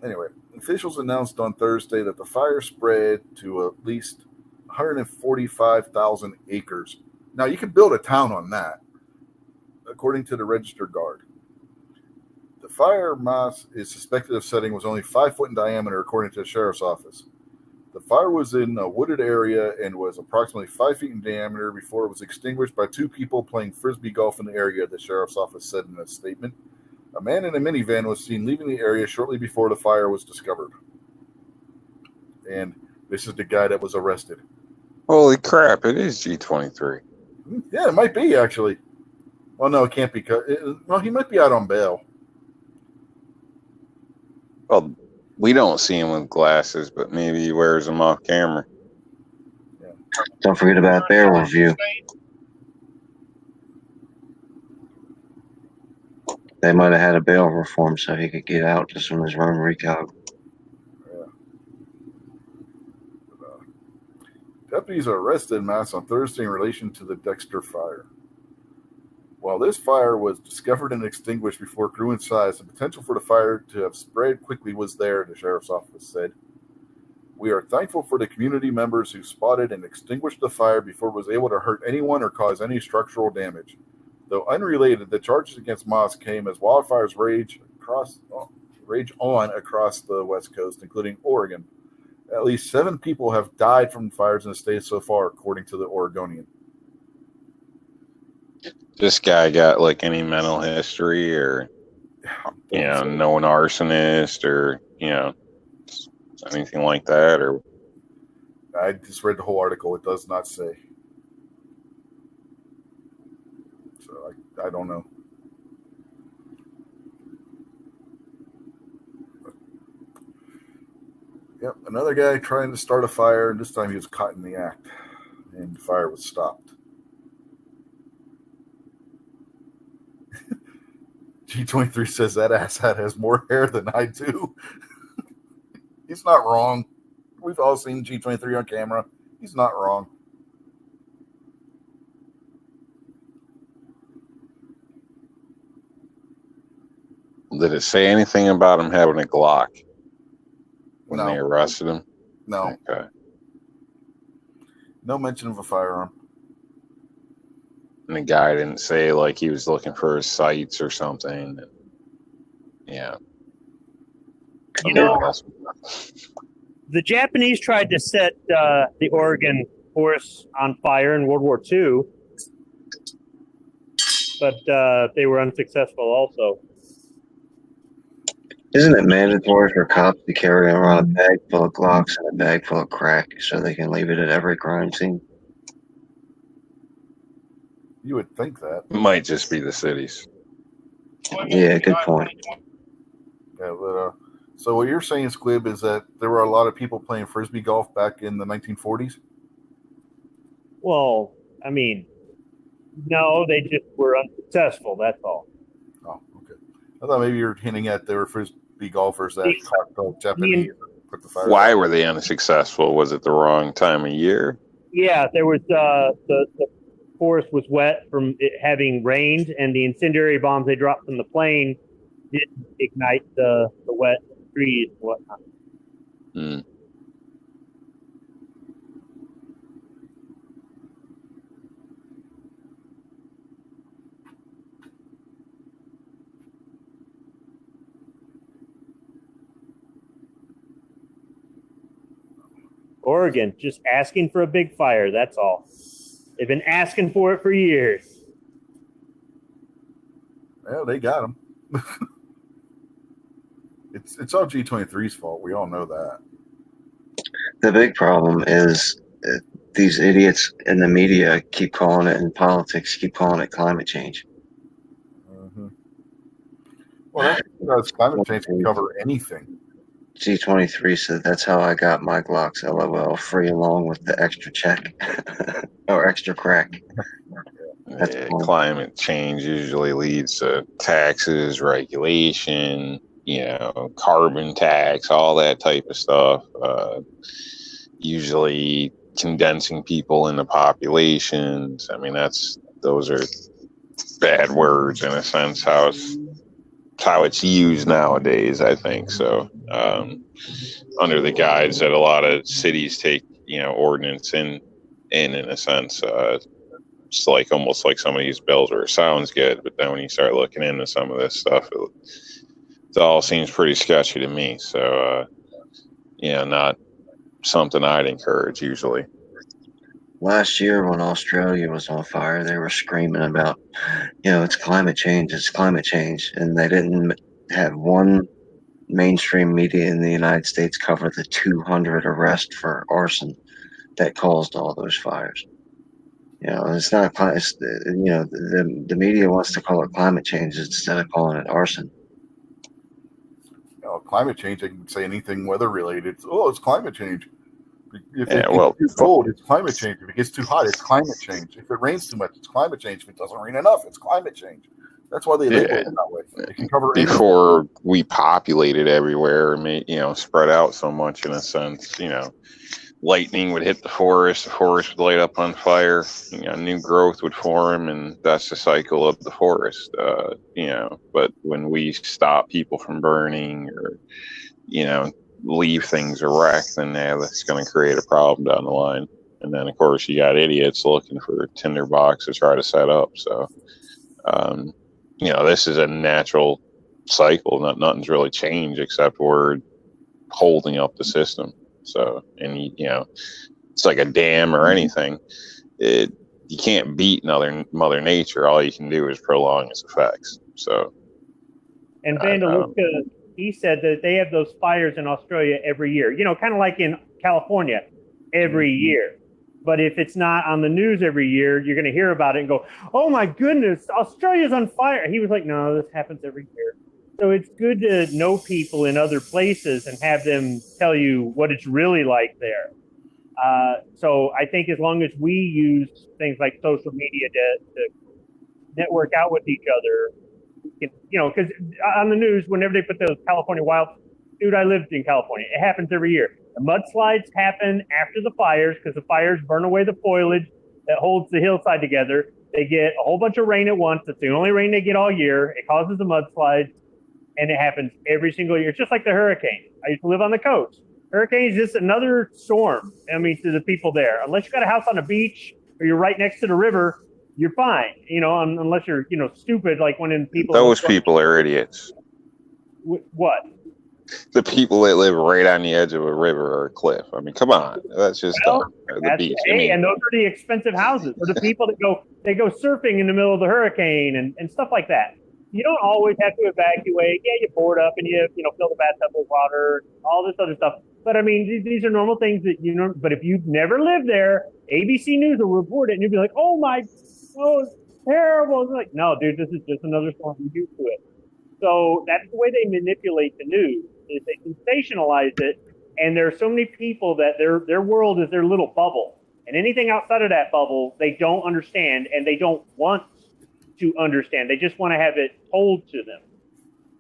[SPEAKER 1] Anyway, officials announced on Thursday that the fire spread to at least 145,000 acres. Now, you can build a town on that, according to the Register Guard. The fire mass is suspected of setting was only 5 foot in diameter, according to the sheriff's office. The fire was in a wooded area and was approximately 5 feet in diameter before it was extinguished by two people playing frisbee golf in the area, the sheriff's office said in a statement. A man in a minivan was seen leaving the area shortly before the fire was discovered. And this is the guy that was arrested.
[SPEAKER 3] Holy crap, it is G23.
[SPEAKER 1] Yeah, it might be, actually. Well, no, it can't be. Well, he might be out on bail.
[SPEAKER 3] Well, we don't see him with glasses, but maybe he wears them off camera.
[SPEAKER 1] Yeah.
[SPEAKER 4] Don't forget about bail review. They might have had a bail reform so he could get out just from his run recog.
[SPEAKER 1] Yeah. Deputies are arrested en masse on Thursday in relation to the Dexter fire. While this fire was discovered and extinguished before it grew in size, the potential for the fire to have spread quickly was there, the sheriff's office said. We are thankful for the community members who spotted and extinguished the fire before it was able to hurt anyone or cause any structural damage. Though unrelated, the charges against Moss came as wildfires rage on across the West Coast, including Oregon. At least 7 people have died from fires in the state so far, according to the Oregonian.
[SPEAKER 3] This guy got like any mental history or, no an arsonist or, anything like that? Or
[SPEAKER 1] I just read the whole article. It does not say. So I don't know. Yep, another guy trying to start a fire, and this time he was caught in the act, and the fire was stopped. G23 says that asshat has more hair than I do. He's not wrong. We've all seen G23 on camera. He's not wrong.
[SPEAKER 3] did it say anything about him having a Glock when they arrested him?
[SPEAKER 1] No.
[SPEAKER 3] Okay.
[SPEAKER 1] No mention of a firearm.
[SPEAKER 3] And the guy didn't say like he was looking for his sights or something. Yeah.
[SPEAKER 5] The Japanese tried to set the Oregon forest on fire in World War II, but they were unsuccessful also.
[SPEAKER 4] Isn't it mandatory for cops to carry around a bag full of Glocks and a bag full of crack so they can leave it at every crime scene?
[SPEAKER 1] You would think that.
[SPEAKER 3] Might just be the cities.
[SPEAKER 4] Yeah, good point.
[SPEAKER 1] Yeah, but so what you're saying, Squib, is that there were a lot of people playing frisbee golf back in the 1940s?
[SPEAKER 5] Well, I mean, no, they just were unsuccessful. That's all.
[SPEAKER 1] Oh, okay. I thought maybe you were hinting at there were frisbee golfers that caught the Japanese and put the fire.
[SPEAKER 3] Why were they unsuccessful? Was it the wrong time of year?
[SPEAKER 5] Yeah, there was the forest was wet from it having rained, and the incendiary bombs they dropped from the plane didn't ignite the wet trees and whatnot.
[SPEAKER 3] Hmm.
[SPEAKER 5] Oregon, just asking for a big fire. That's all. They've been asking for it for years.
[SPEAKER 1] Well, they got them. It's all G23's fault. We all know that.
[SPEAKER 4] The big problem is these idiots in the media keep calling it, and politics keep calling it climate change.
[SPEAKER 1] Mm-hmm. Well, that's because climate change can cover anything.
[SPEAKER 4] G23 said that's how I got my Glocks, LOL, free along with the extra check or extra crack.
[SPEAKER 3] Yeah, climate change usually leads to taxes, regulation, carbon tax, all that type of stuff. Usually condensing people into populations. I mean, those are bad words in a sense. How it's used nowadays, I think. So, under the guise that a lot of cities take, ordinance in a sense, it's like almost like some of these bills where it sounds good, but then when you start looking into some of this stuff, it all seems pretty sketchy to me. So, not something I'd encourage usually.
[SPEAKER 4] Last year when Australia was on fire, they were screaming about, it's climate change, and they didn't have one mainstream media in the United States cover the 200 arrests for arson that caused all those fires. It's not. The media wants to call it climate change instead of calling it arson.
[SPEAKER 1] Climate change, they can say anything weather related. It's climate change. If
[SPEAKER 3] Yeah,
[SPEAKER 1] it gets too cold, it's climate change. If it gets too hot, it's climate change. If it rains too much, it's climate change. If it doesn't rain enough, it's climate change. That's why they label it that way. It can cover
[SPEAKER 3] before
[SPEAKER 1] anything.
[SPEAKER 3] We populated everywhere and spread out so much in a sense. Lightning would hit the forest would light up on fire. New growth would form, and that's the cycle of the forest. But when we stop people from burning or leave things erect, then that's going to create a problem down the line. And then of course you got idiots looking for a tinderbox to try to set up. So this is a natural cycle. Nothing's really changed except we're holding up the system. So, and it's like a dam or anything. You can't beat Mother Nature. All you can do is prolong its effects. So,
[SPEAKER 5] and Vandaluska, he said that they have those fires in Australia every year. Kind of like in California, every year. But if it's not on the news every year, you're going to hear about it and go, "Oh my goodness, Australia's on fire." He was like, "No, this happens every year." So it's good to know people in other places and have them tell you what it's really like there. So I think as long as we use things like social media to network out with each other, because on the news, whenever they put those California dude, I lived in California. It happens every year. The mudslides happen after the fires because the fires burn away the foliage that holds the hillside together. They get a whole bunch of rain at once. It's the only rain they get all year. It causes the mudslides. And it happens every single year. It's just like the hurricane. I used to live on the coast. Hurricane is just another storm. To the people there. Unless you got a house on a beach or you're right next to the river, you're fine. Unless you're, stupid, like when people.
[SPEAKER 3] Those people are idiots.
[SPEAKER 5] What?
[SPEAKER 3] the people that live right on the edge of a river or a cliff. I mean, come on, that's just dumb. Or the beach. I mean,
[SPEAKER 5] and those are the expensive houses, or the people that go surfing in the middle of the hurricane and stuff like that. You don't always have to evacuate. Yeah, you board up and you fill the bathtub with water, all this other stuff. But I mean, these are normal things that you know. But if you've never lived there, ABC News will report it, and you'll be like, "Oh my, it's terrible!" It's like, no, dude, this is just another storm. You're used to it. So that's the way they manipulate the news. Is they sensationalize it, and there are so many people that their world is their little bubble, and anything outside of that bubble they don't understand, and they don't want to understand. They just want to have it told to them.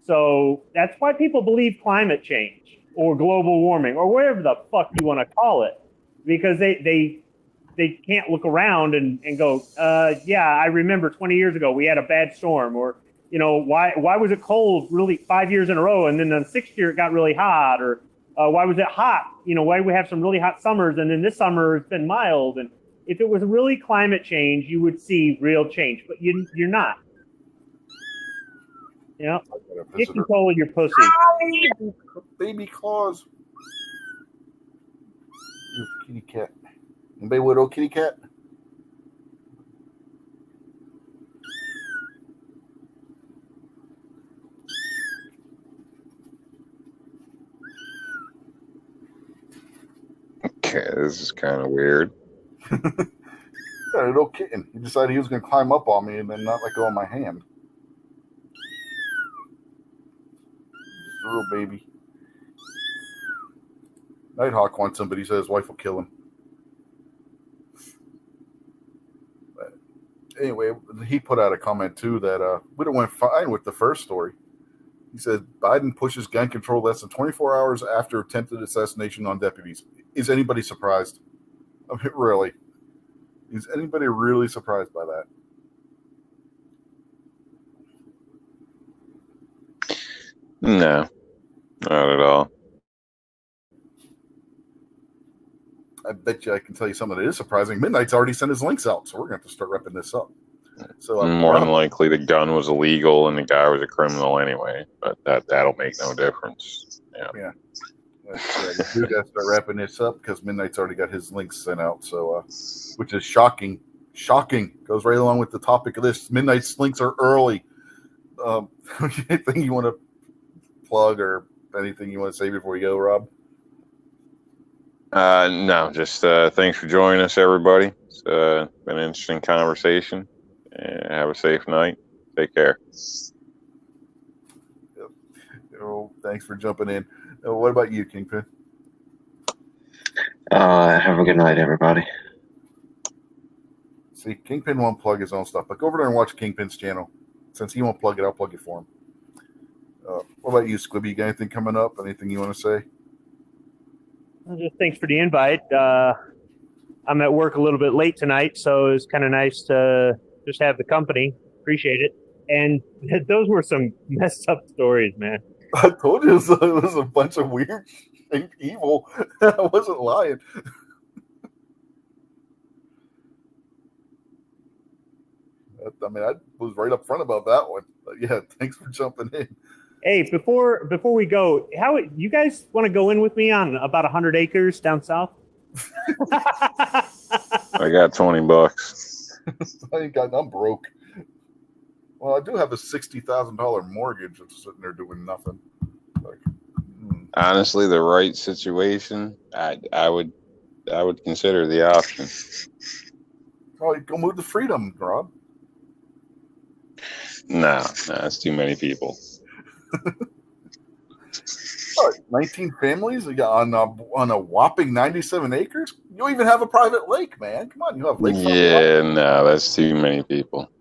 [SPEAKER 5] So that's why people believe climate change or global warming or whatever the fuck you want to call it, because they can't look around and go, yeah, I remember 20 years ago we had a bad storm, or why was it cold really 5 years in a row, and then the sixth year it got really hot, or why was it hot? Why do we have some really hot summers, and then this summer it's been mild? And if it was really climate change, you would see real change, but you're not. Get control of your pussy.
[SPEAKER 1] Baby claws. Kitty cat. Anybody with old kitty cat?
[SPEAKER 3] okay, this is kind of weird.
[SPEAKER 1] Got a little kitten. He decided he was going to climb up on me and then not let go of my hand. Just a little baby. Nighthawk wants him, but he said his wife will kill him. But anyway, he put out a comment too that we went fine with the first story. He said Biden pushes gun control less than 24 hours after attempted assassination on deputies. Is anybody surprised? I mean, really? Is anybody really surprised by that?
[SPEAKER 3] No, not at all.
[SPEAKER 1] I bet you I can tell you something that is surprising. Midnight's already sent his links out, so we're going to have to start repping this up. So
[SPEAKER 3] more than likely the gun was illegal and the guy was a criminal anyway, but that'll make no difference. Yeah.
[SPEAKER 1] We got to start wrapping this up because Midnight's already got his links sent out. So, which is shocking. Shocking. Goes right along with the topic of this. Midnight's links are early. Anything you want to plug or anything you want to say before we go, Rob?
[SPEAKER 3] No, just thanks for joining us, everybody. It's been an interesting conversation. Have a safe night. Take care.
[SPEAKER 1] Yep. Thanks for jumping in. What about you, Kingpin?
[SPEAKER 4] Have a good night, everybody.
[SPEAKER 1] See, Kingpin won't plug his own stuff, but go over there and watch Kingpin's channel. Since he won't plug it, I'll plug it for him. What about you, Squibby? You got anything coming up? Anything you want to say?
[SPEAKER 5] Well, just thanks for the invite. I'm at work a little bit late tonight, so it's kind of nice to just have the company. Appreciate it. And those were some messed up stories, man.
[SPEAKER 1] I told you it was a bunch of weird, evil. I wasn't lying. I mean, I was right up front about that one. But yeah, thanks for jumping in.
[SPEAKER 5] Hey, before we go, how you guys want to go in with me on about 100 acres down south?
[SPEAKER 3] I got $20.
[SPEAKER 1] I'm broke. Well, I do have a $60,000 mortgage that's sitting there doing nothing.
[SPEAKER 3] Honestly, the right situation, I would consider the option.
[SPEAKER 1] Oh, go move to Freedom, Rob.
[SPEAKER 3] No, it's too many people.
[SPEAKER 1] 19 families on a whopping 97 acres. You don't even have a private lake, man. Come on, you have lakes.
[SPEAKER 3] Yeah, no, that's too many people.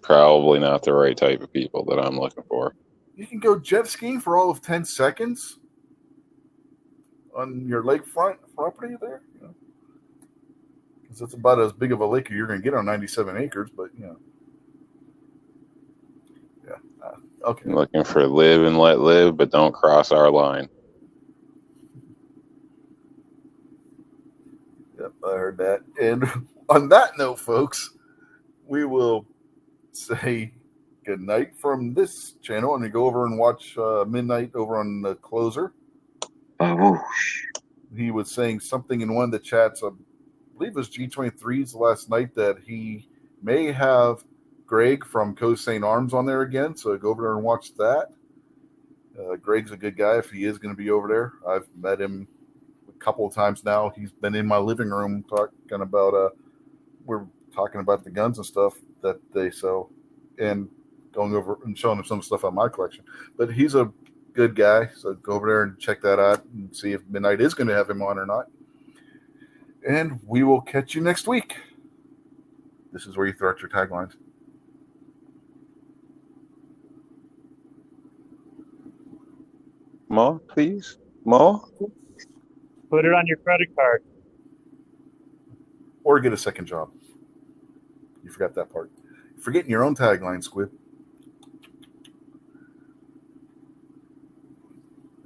[SPEAKER 3] Probably not the right type of people that I'm looking for.
[SPEAKER 1] You can go jet skiing for all of 10 seconds on your lakefront property there. Because it's about as big of a lake you're going to get on 97 acres, but yeah. Okay.
[SPEAKER 3] I'm looking for live and let live, but don't cross our line.
[SPEAKER 1] Yep, I heard that. And on that note, folks, we will say good night from this channel, and you go over and watch Midnight over on the Closer.
[SPEAKER 4] Whoosh.
[SPEAKER 1] He was saying something in one of the chats, I believe it was G23's last night, that he may have Greg from Coast St. Arms on there again, so go over there and watch that. Greg's a good guy if he is going to be over there. I've met him a couple of times now. He's been in my living room talking about we're talking about the guns and stuff that they sell and going over and showing him some stuff on my collection. But he's a good guy, so go over there and check that out and see if Midnight is going to have him on or not. And we will catch you next week. This is where you throw out your taglines.
[SPEAKER 3] More, please. More.
[SPEAKER 5] Put it on your credit card.
[SPEAKER 1] Or get a second job. You forgot that part. You're forgetting your own tagline, Squid.